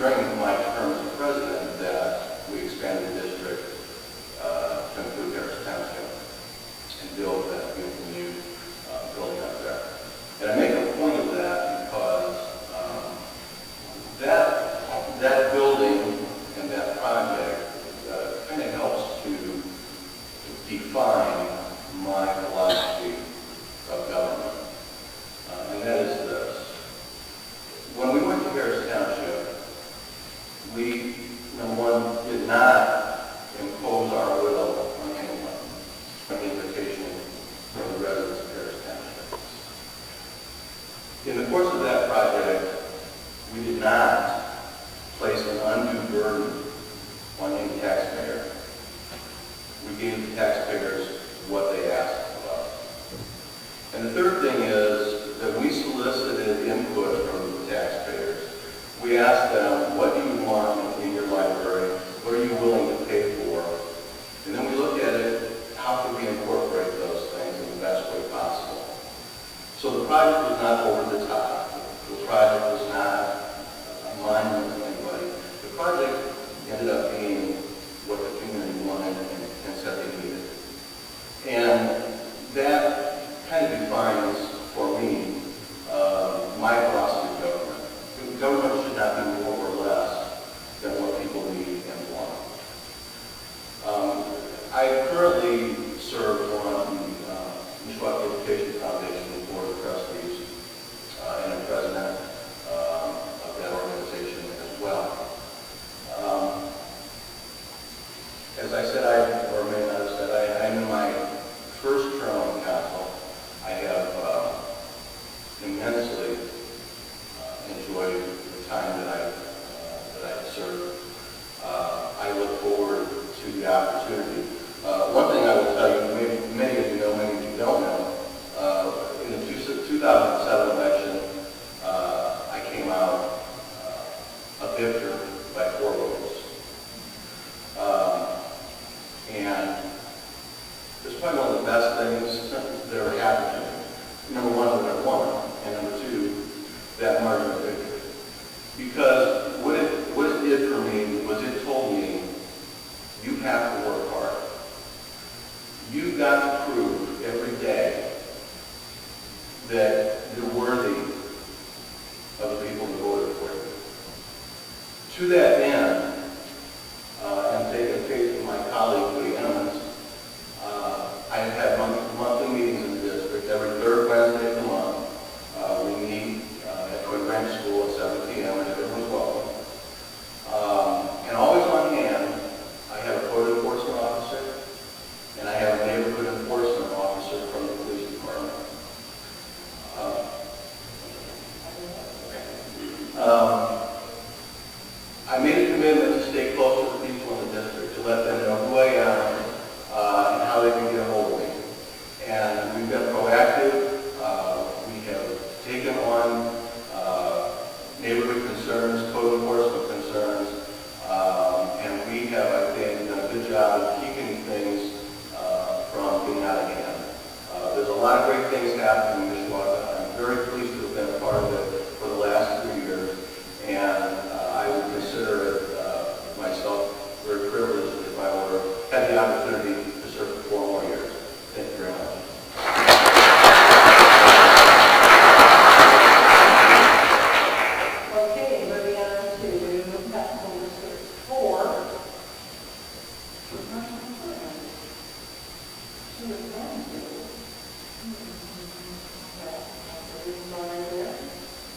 during my term as president that we expanded the district to include Harris Township and build that beautiful new building up there. And I make a point of that because that building and that project kind of helps to define my philosophy of government. And that is this. When we went to Harris Township, we, number one, did not impose our will on anyone, on the invitation from the residents of Harris Township. In the course of that project, we did not place an undue burden on any taxpayer. We gave the taxpayers what they asked of us. And the third thing is that we solicited input from the taxpayers. We asked them, what do you want in your library? What are you willing to pay for? And then we looked at it, how can we incorporate those things in the best way possible? So the project was not over the top. The project was not a monument to anybody. The project ended up being what the community wanted and said they needed. And that kind of defines, for me, my philosophy of government. Government should not be more or less than what people need and want. I currently serve on the Mishawaka Education Foundation Board of Trustees and am president of that organization as well. As I said, or may not have said, I'm in my first term on council. I have immensely enjoyed the time that I've served. I look forward to the opportunity. One thing I will tell you, many of you know, many of you don't know, in the 2007 election, I came out a victor by 4 votes. And it's probably one of the best things that ever happened to me. Number one, that I won, and number two, that margin of victory. Because what it did for me was it told me, you have to work hard. You've got to prove every day that you're worthy of the people who voted for you. To that end, and taking faith from my colleague, Emmons, I've had monthly meetings in the district. Every third Wednesday of the month, we meet at Twin Branch School at 7 p.m. and everyone's welcome. And always on hand, I have a code enforcement officer and I have a neighborhood enforcement officer from the police department. I made a commitment to stay close to the people in the district, to let them know who I am and how they can get a hold of me. And we've been proactive. We have taken on neighborhood concerns, code enforcement concerns, and we have, I think, done a good job of keeping things from getting out of hand. There's a lot of great things happening in Mishawaka. I'm very pleased to have been a part of it for the last 3 years, and I would consider it myself very privileged if I had the opportunity to serve for 4 more years. Thank you very much. Okay, moving on to Council District 4.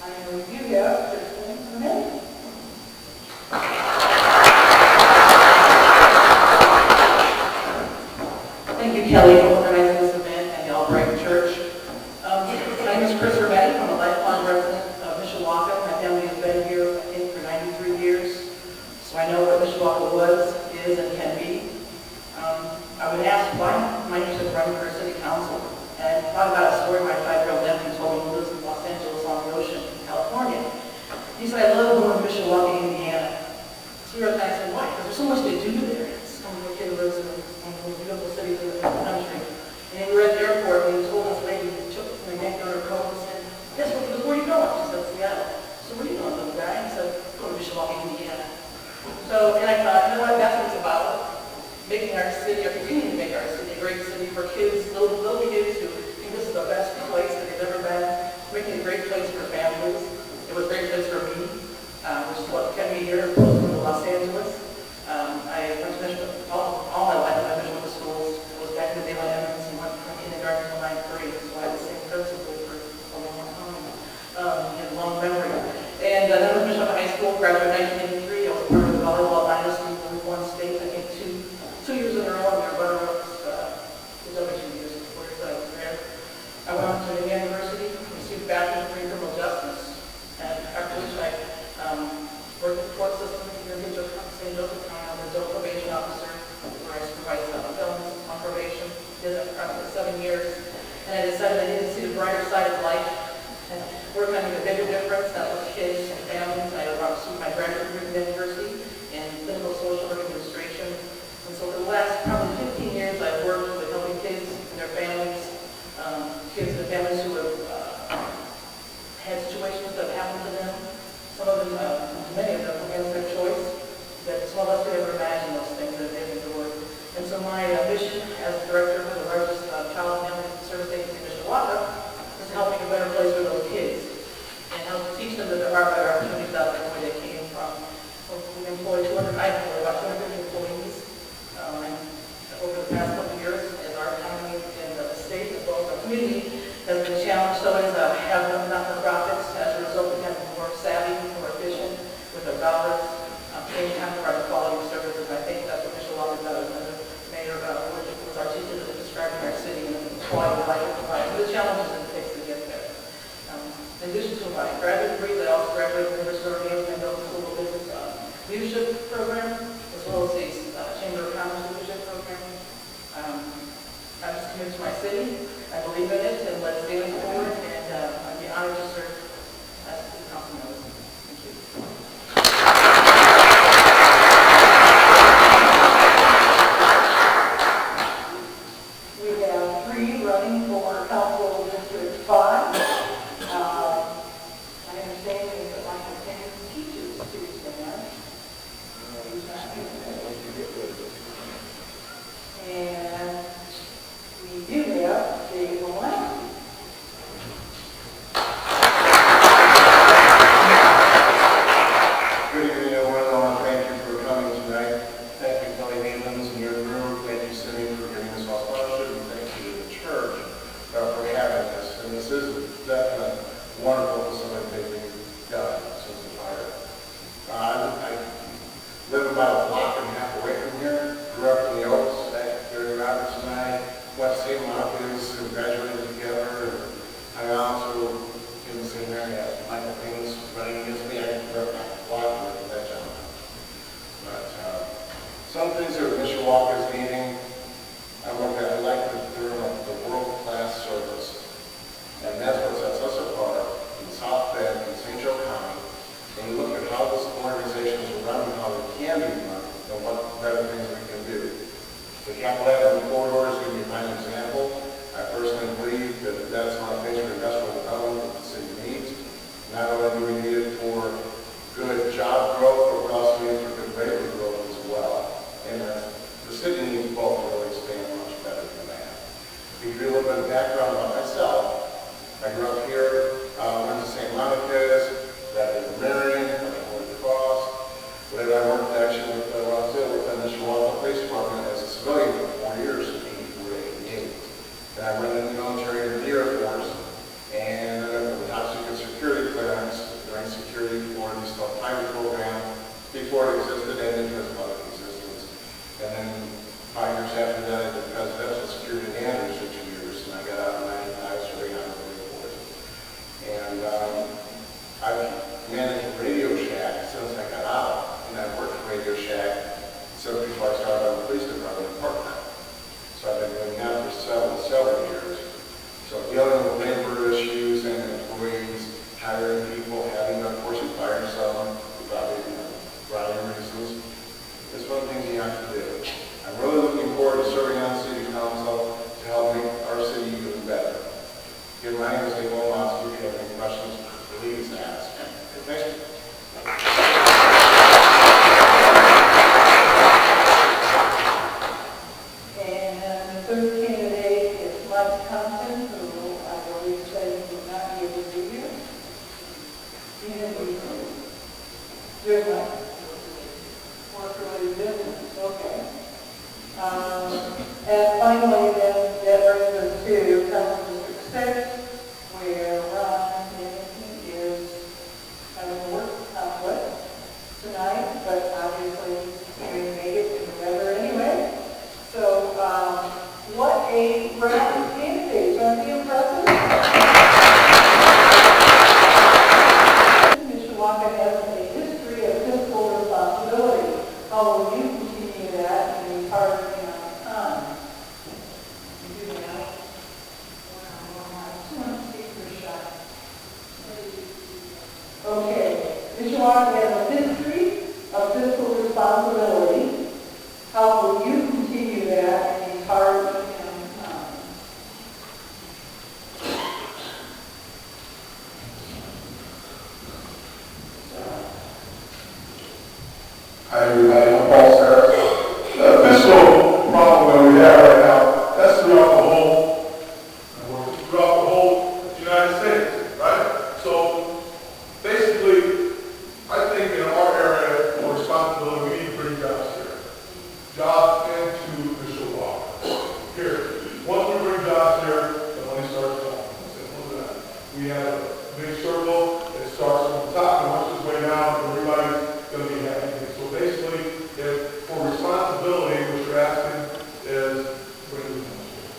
I know you have Kristin Ermeti. Thank you, Kelly, for organizing this event at the Albright Church. My name is Kristin Ermeti. I'm a lifelong resident of Mishawaka. My family has been here, I think, for 93 years. So I know what Mishawaka was, is, and can be. I would ask why my name is running for city council. And I thought about a story my 5-year-old nephew told me who lives in Los Angeles on the ocean in California. He said, I love going to Mishawaka, Indiana. So I said, why? Because there's so much to do there. It's one of the kid lives in one of the most beautiful cities in the country. And we were at the airport, and he told this lady, he took my neck on her coat and said, guess what? He goes, where are you going? She said, Seattle. So where are you going, little guy? He said, go to Mishawaka, Indiana. So, and I thought, you know what, that's what it's about. Making our city, or continuing to make our city a great city for kids, little kids who think this is the best place that they've ever been. Making a great place for families. It was a great place for me, which is what kept me here, close to Los Angeles. I went to Michigan all my life. I went to schools. I was back in the day when Emmons and went from kindergarten to ninth grade, so I had the same principal for a long time, and long memory. And then I went to Mishawaka High School, graduated in 1983. I was part of the volleyball dynasty. We won state, I think, two years in a row. Our runner-ups, it was over 2 years before I was there. I went on to Indiana University, received a bachelor's degree in criminal justice, and after which I worked in the court system here in St. Joseph County. I'm an adult probation officer, where I supervised felons on probation. Did that for approximately 7 years, and I decided I needed to see the brighter side of life and work on making a bigger difference, not with kids and families. I pursued my graduate degree at university in clinical social work administration. And so for the last probably 15 years, I've worked with helping kids and their families, kids and families who have had situations that have happened to them. Some of them, many of them, against their choice, that some of us could ever imagine those things that they've endured. And so my mission as director of the largest child and family service agency in Mishawaka is to help make a better place for those kids and help teach them that there are better opportunities out there where they came from. We employ I employ about 250 employees over the past couple of years, as our economy in the state as well as our community has been challenged. So is having not-for-profits. As a result, we have been more savvy, more efficient with our dollars, paying time for our quality of service. And I think that's what Mishawaka does. And the mayor was articulate describing our city and the quality of life it provides, the challenges it takes to get there. In addition to my graduate degrees, I also graduated from the University of Emmons and Business School of Business Leadership Program, as well as the Chamber of Commerce Leadership Program. I'm just committed to my city. I believe in it, and let's stand forward, and I'd be honored to serve as the council member. Thank you. We have 3 running for Council District 5. My understanding is that Michael Emmons teaches to stand. And we do have David Willamowski. Good evening, everyone. I want to thank you for coming tonight. Thank you, Kelly Emmons and your group. Thank you, Cindy, for giving us all sponsorship. And thank you to the church for having us. And this is definitely wonderful facility that we've done since the fire. I live about a block and a half away from here. Grew up in the Oaks. Gary Roberts and I went to St. Monica's and graduated together. And I also in the same area. Michael Emmons running against me. I grew up on a block with that gentleman. But some things that Mishawaka is needing, I like the term of the world-class service. And that's what sets us apart in South Bend and St. Joe County. When you look at how this organization is run and how it can be run, and what better things we can do. The Capital Avenue corridor is going to be my example. I personally believe that that's not a major industrial development that the city needs. Not only do we need it for good job growth, but we also need it for good labor growth as well. And the city needs both to really expand much better than that. To give you a little bit of background about myself, I grew up here, went to St. Monica's, graduated in Marion, went to Holy Cross. Later I worked actually with the Mishawaka Police Department as a civilian for 4 years in 84 to 88. And I went in the military and the Air Force, and ended up with a top secret security clearance during security for the pilot program before it existed and into its public existence. And then 5 years after that, I did presidential security in Andrews for 2 years, and I got out in 95 serving on the Air Force. And I've managed a Radio Shack since I got out, and I've worked at Radio Shack since before I started on the police department part-time. So I've been doing that for several years. So dealing with labor issues and employees, hiring people, having of course you fire some, probably variety of reasons. It's one of the things you have to do. I'm really looking forward to serving on the city council to help Okay. And finally, then, that brings us to Council District 6, where Ron Mammolenti is having a work conflict tonight, but obviously he made it in the weather anyway. So, what a impressive candidate. Aren't you impressive? Mishawaka has a history of fiscal responsibility. How will you continue that and be part of the time? You do that. Okay. Mishawaka has a history of fiscal responsibility. How will you continue that and be part of the time? Hi everybody, I'm Paul Saros. The fiscal problem that we have right now, that's throughout the whole United States, right? So basically, I think in our area of responsibility, we need to bring jobs here. Jobs into Mishawaka. Here. Once we bring jobs here, the money starts flowing. Simple as that. We have a big circle that starts from the top and works its way down, and everybody's going to be happy. So basically, if for responsibility, what you're asking is bring the money here.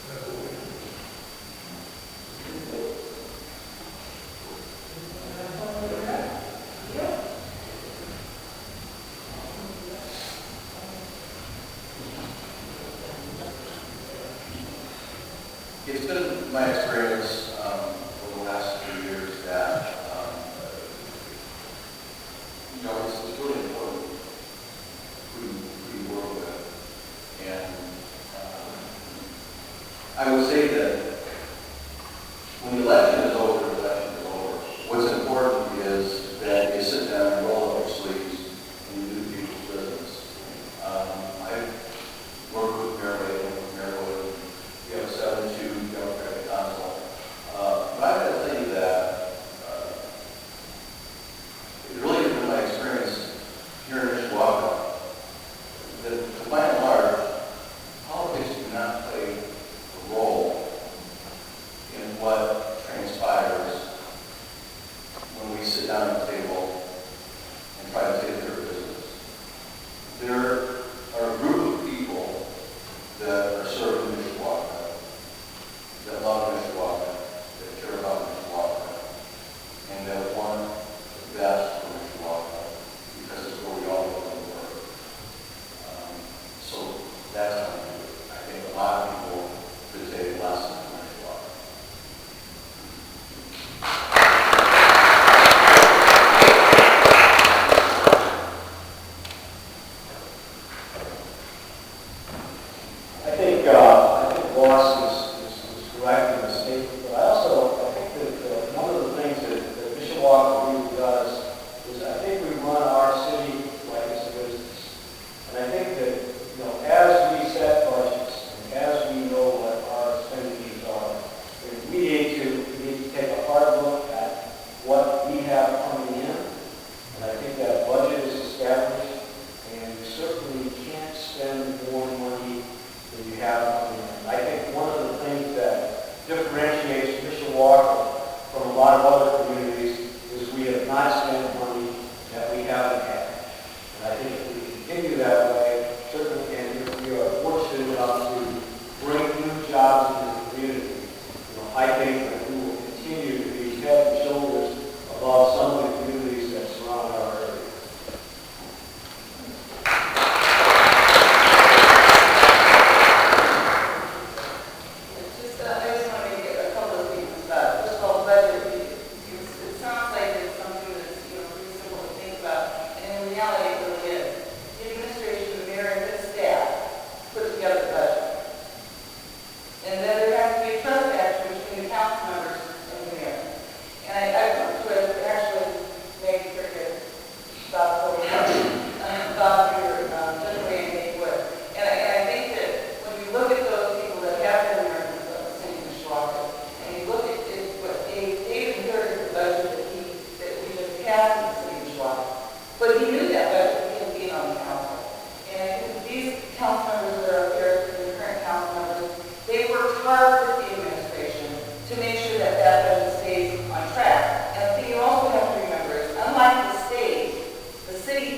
That's what we do. It's been my experience over the last few years that it's really important who you work with. And I would say that when the election is over, what's important is that you sit down and roll up your sleeves and you do people's business. I've worked with Maryland. We have a 7-2 Democratic Council. But I gotta tell you that it really has been my experience here in Mishawaka that, by and large, politics do not play a role in what transpires when we sit down at the table and try to take care of business. There are a group of people that are serving Mishawaka, that love Mishawaka, that care about Mishawaka, and that want the best for Mishawaka, because it's where we all live and work. So that's how we do it. I think a lot of people could take a lesson from Mishawaka. I think Ross is correct in the statement, but I think that one of the things that Mishawaka really does is I think we run our city like it's a business. And I think that, as we set budgets and as we know what our expenditures are, we need to take a hard look at what we have coming in. And I think that budget is established, and you certainly can't spend more money than you have coming in. I think one of the things that differentiates Mishawaka from a lot of other communities is we have not spent money that we haven't had. And I think if we continue that way, certainly, and if we are fortunate enough to bring new jobs into the community, I think that we will continue to be head and shoulders above some of the communities that surround our area. I just want to make a couple of statements about, first of all, budget. It sounds like it's something that's, pretty simple to think about, and in reality, it really is. The administration, the mayor, and his staff put together the budget. And then there has to be a trust factor between the council members and the mayor. And I worked with, actually, Maggie Cricket, about 40 years, about your gentleman and Nate Wood. And I think that when you look at those people that have been there in the city of Mishawaka, and you look at what Dave inherited the budget that we just passed in the city of Mishawaka, but he knew that budget, he being on the council.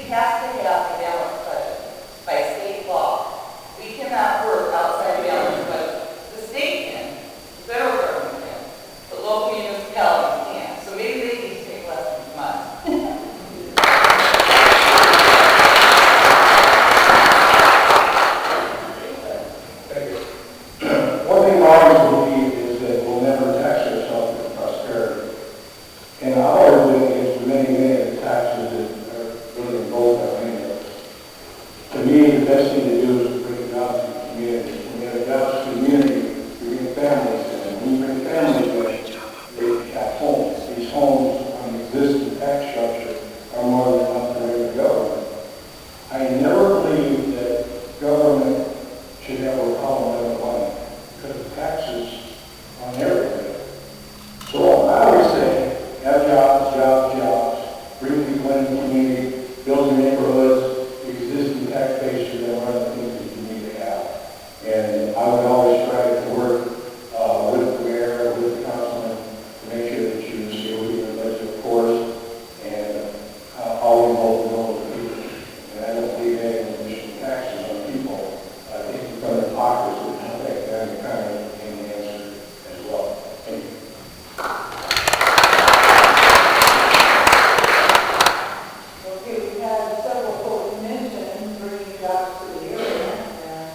has to have a balanced budget by state law. We cannot work outside a balanced budget. The state can, the federal government can, but local municipalities can't. So maybe they need to take lessons from us. One thing I always believe is that we'll never tax ourselves with prosperity. And I always believe is many, many of the taxes that are really involved in our finances. To me, the best thing to do is to bring jobs to the community. When you have jobs to the community, you bring families in. When you bring families in, they have homes. These homes on the existing tax structure are more than enough for every government. I never believed that government should have a problem with money because of taxes on everything. So I always say, have jobs, jobs, jobs, bring people in the community, build your neighborhoods, the existing tax base should then run the things that you need to have. And I would always try to work with the mayor, with the councilman, to make sure that you see what your budget, of course, and always hold the role of people. And I don't believe any additional taxes on people. I think it's going to pockets would affect them and kind of in the answer as well. Thank you. Okay, we've had several folks mention bringing jobs to the area, and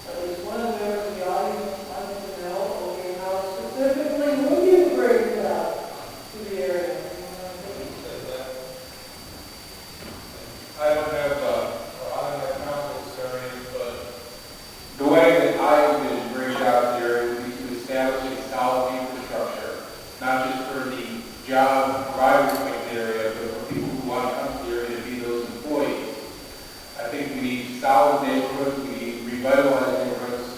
at least one of them in the audience wanted to know, okay, how specifically would you bring jobs to the area? I don't have council experience, but the way that I envision bringing jobs here would be to establish a solid infrastructure, not just for the job providers in the area, but for people who want to come to the area to be those employees. I think we need solid neighborhoods, we need revitalized neighborhoods.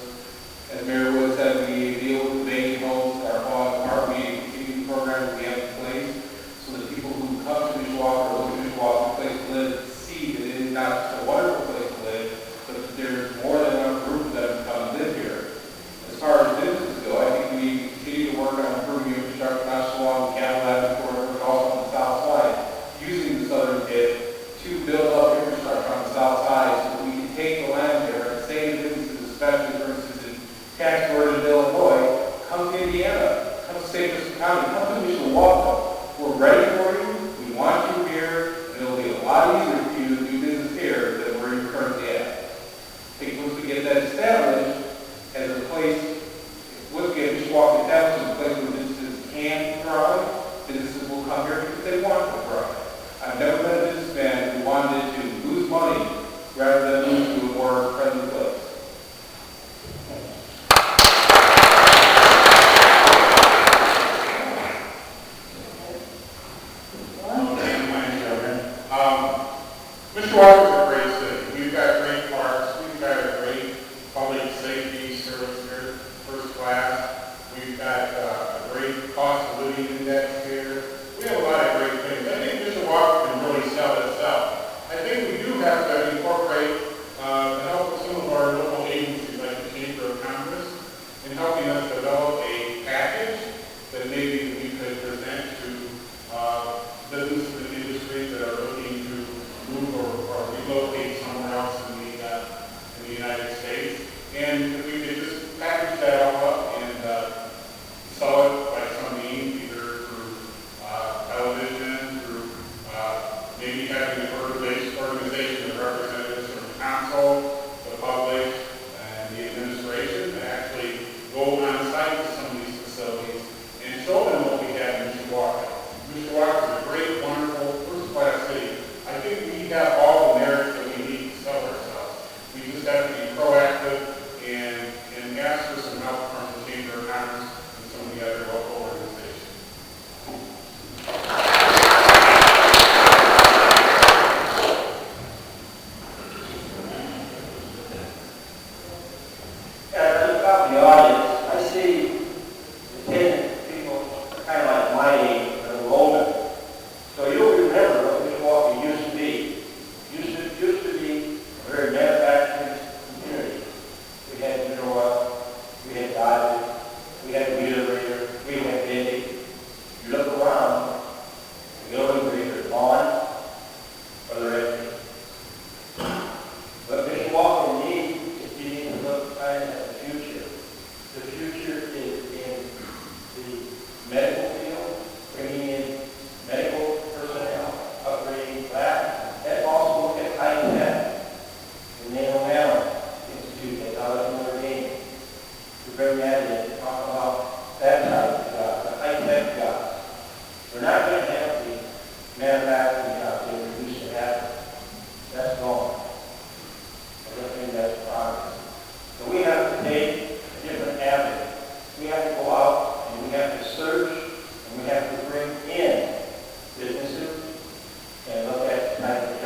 As Mayor Wood said, we need to deal with the vacant homes, we need to continue the programs we have in place so that people who come to Mishawaka or look at Mishawaka, a place to live, see that it is not just a wonderful place to live, but that there's more than enough room for them to come and live here. As far as businesses go, I think we need to continue to work on improving infrastructure, not just along the Cattle Avenue corridor, but also on the south side, using the southern tip to build up infrastructure on the south side so that we can take the land there and say to businesses, especially for instance in tax burden in Illinois, come to Indiana, come to St. Joseph County, come to Mishawaka. We're ready for you, we want you here, and it'll be a lot easier for you to do business here than where you're currently at. I think once we get that established as a place, once we get Mishawaka established as a place where businesses can thrive, businesses will come here because they want to thrive. I've never met a businessman who wanted to lose money rather than move to a more friendly place. Mishawaka is a great city. We've got great parks. We've got a great public safety service here, first class. We've got a great cost of living index here. We have a lot of great things. I think Mishawaka can really sell itself. I think we do have to incorporate the help of some of our local agencies like the Chamber of Commerce in helping us develop a package that maybe we could present to businesses and industries that are looking to move or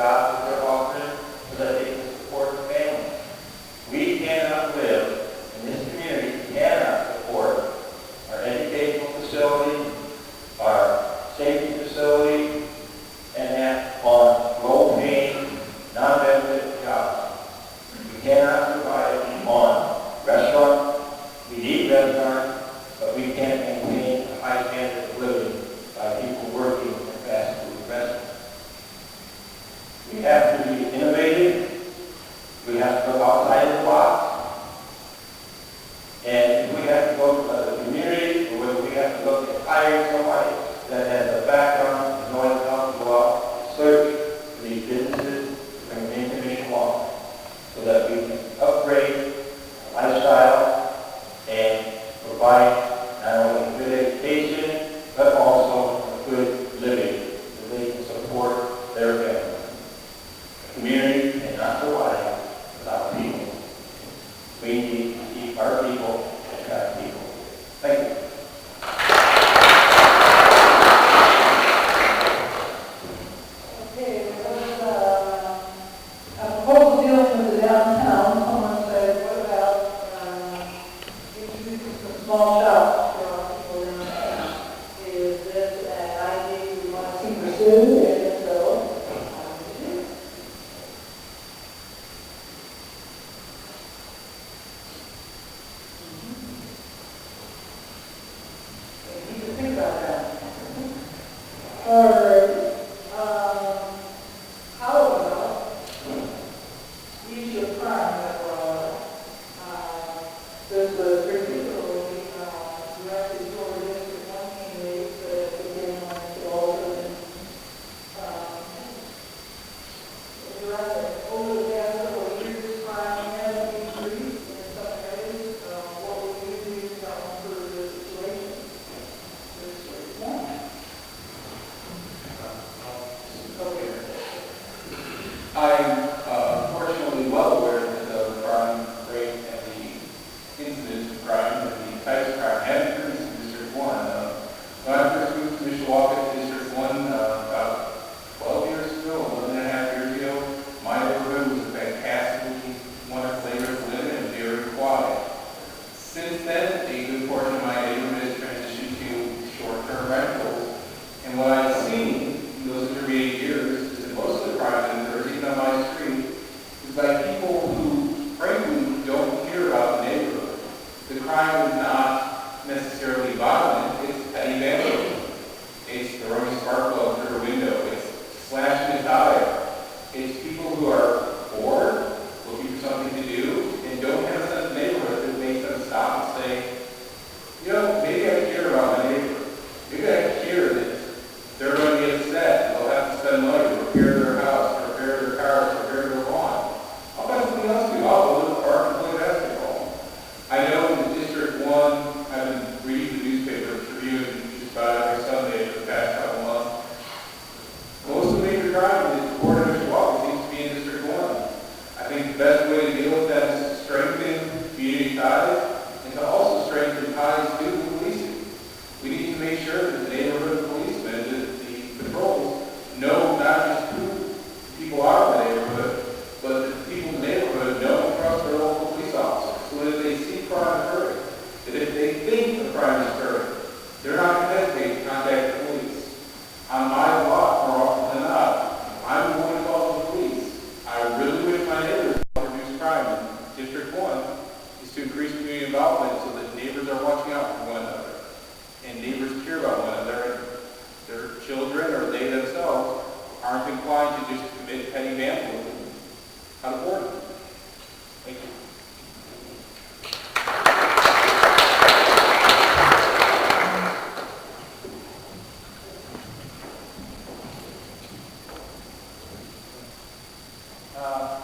jobs that they're offering so that they can support their families. We cannot live, and this community cannot support our educational facility, our safety facility, and that on low-paying, non-benefit jobs. We cannot survive on restaurant. We need restaurants, but we can't maintain a high standard of living by people working in fast food restaurants. We have to be innovative. We have to look outside of the box. And if we have to go to the community, or whether we have to look at hiring somebody that has a background and knowing how to go out, search for these businesses to bring them into Mishawaka so that we can upgrade our lifestyle and provide not only good education, but also a good living so they can support their family. The community cannot survive without people. We need to keep our people and attract people. Thank you. Okay, there was a proposal dealing with the downtown. Someone said, what about introducing some small shops for our people downtown? Is this an idea you want to see pursued? And if so, how would you do it? You need to think about that. All right. How about issue of crime that this was particularly directed toward District 1 candidates that began to also address it. Over the past several years, crime has increased in some areas. What will you do to improve the situation? District 1. I'm fortunately well aware that the crime rate and the incidence of crime and the types of crime have increased in District 1. When I first moved to Mishawaka, District 1, about 12 years ago, 11 and a half years ago, my neighborhood was a fantastically wonderful neighborhood to live in and very quiet. Since then, a good portion of my neighborhood has transitioned to short-term rentals. And what I've seen in those intermediate years is that most of the crime that occurs, even on my street, is by people who, frankly, don't care about the neighborhood. The crime is not necessarily violent, it's petty vandalism. It's throwing a spark plug through a window, it's slashing a tire. It's people who are bored, looking for something to do, and don't have a sense of neighborhood that makes them stop and say, you know, maybe I care about my neighbor. Maybe I care that they're going to get upset. They'll have to spend money to repair their house, to repair their cars, to repair their lawn. I'll find something else to do. I'll go to the park and play basketball. I know in District 1, I've been reading the newspaper Tribune just about every Sunday for the past couple months. Most of the major crime is reported in Mishawaka seems to be in District 1. I think the best way to deal with that is to strengthen community ties and to also strengthen ties to the policing. We need to make sure that the neighborhood policemen, the patrols, know not just who people are in the neighborhood, but that the people in the neighborhood know and trust their local police officers. So that if they see crime occurring, that if they think the crime is occurring, they're not going to hesitate to contact the police. On my block, more often than not, I'm the one who calls the police. I really wish my neighbors would reduce crime in District 1 is to increase community involvement so that neighbors are watching out for one another. And neighbors care about one another, and their children or they themselves aren't inclined to just commit petty vandalism out of boredom. Thank you.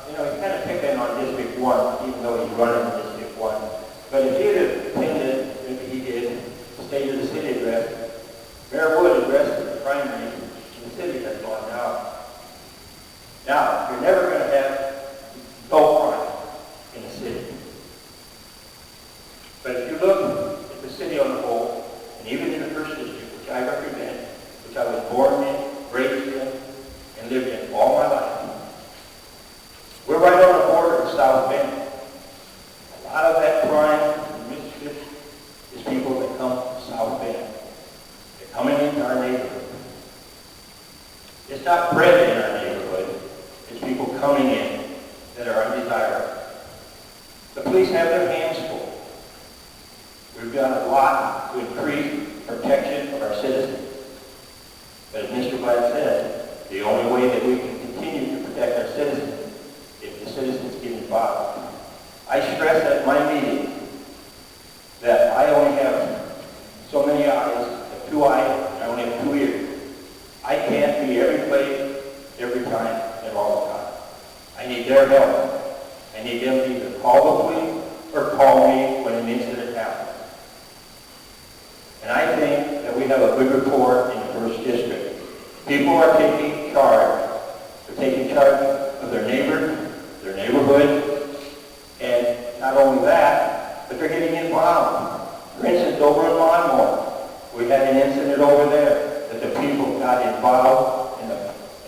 You kind of pick in on District 1, even though he's running in District 1. But if he'd have attended, if he did, State of the City address, Mayor Wood addressed the crime rate in the city has gone down. Now, you're never going to have no crime in the city. But if you look at the city on the whole, and even in the first district, which I represent, which I was born in, raised in, and lived in all my life, coming in that are undesirable. The police have their hands full. We've done a lot to increase protection of our citizens. But as Mr. Blatt said, the only way that we can continue to protect our citizens is if the citizens get involved. I stress at my meetings that I only have so many eyes, I have 2 eyes, I only have 2 ears. I can't be every place, every time, and all the time. I need their help. I need them to either call the police or call me when an incident happens. And I think that we have a good rapport in the 1st District. People are taking charge. They're taking charge of their neighbors, their neighborhood, and not only that, but they're getting involved. For instance, over in Monmouth, we had an incident over there that the people got involved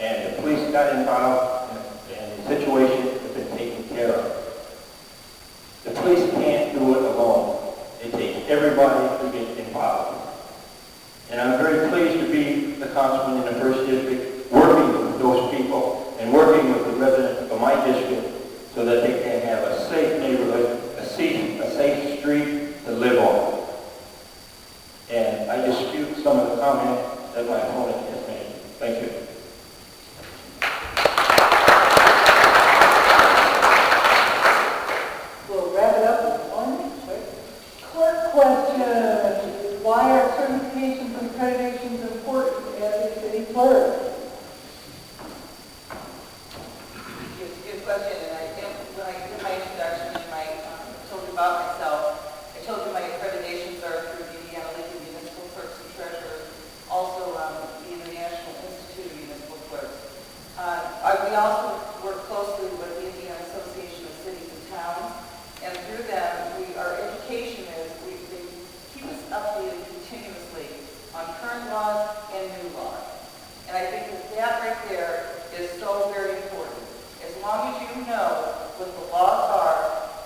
and the police got involved and the situation has been taken care of. The police can't do it alone. It takes everybody to get involved. And I'm very pleased to be the councilman in the 1st District, working with those people and working with the residents of my district so that they can have a safe neighborhood, a safe street to live on. And I dispute some of the comments that my opponent has made. Thank you. We'll wrap it up with one quick clerk question. Why are certifications and accreditations important as a city clerk? It's a good question, and I think when I did my introduction and I told you about myself, I told you my accreditations are through the Indiana League of Municipal Clerks and Treasurers, also the International Institute of Municipal Clerks. We also work closely with the Indiana Association of Cities and Towns, and through them, our education is, they keep us updated continuously on current laws and new laws. And I think that right there is so very important. As long as you know what the laws are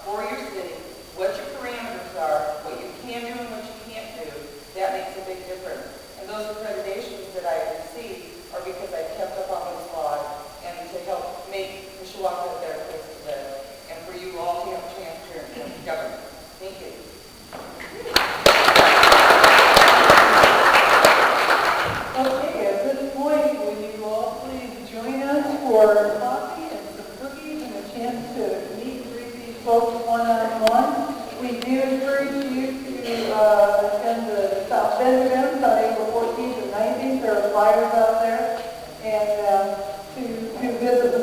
for your city, what your parameters are, what you can do and what you can't do, that makes a big difference. And those accreditations that I received are because I kept up on those laws and to help make Mishawaka a better place to live. And for you all to have transparency in government. Thank you. Okay, at this point, will you all please join us for coffee and some cookies and a chance to meet and greet these folks one-on-one? We do encourage you to attend the South Bend events on April 14th and 19th. There are flyers out there. And to visit the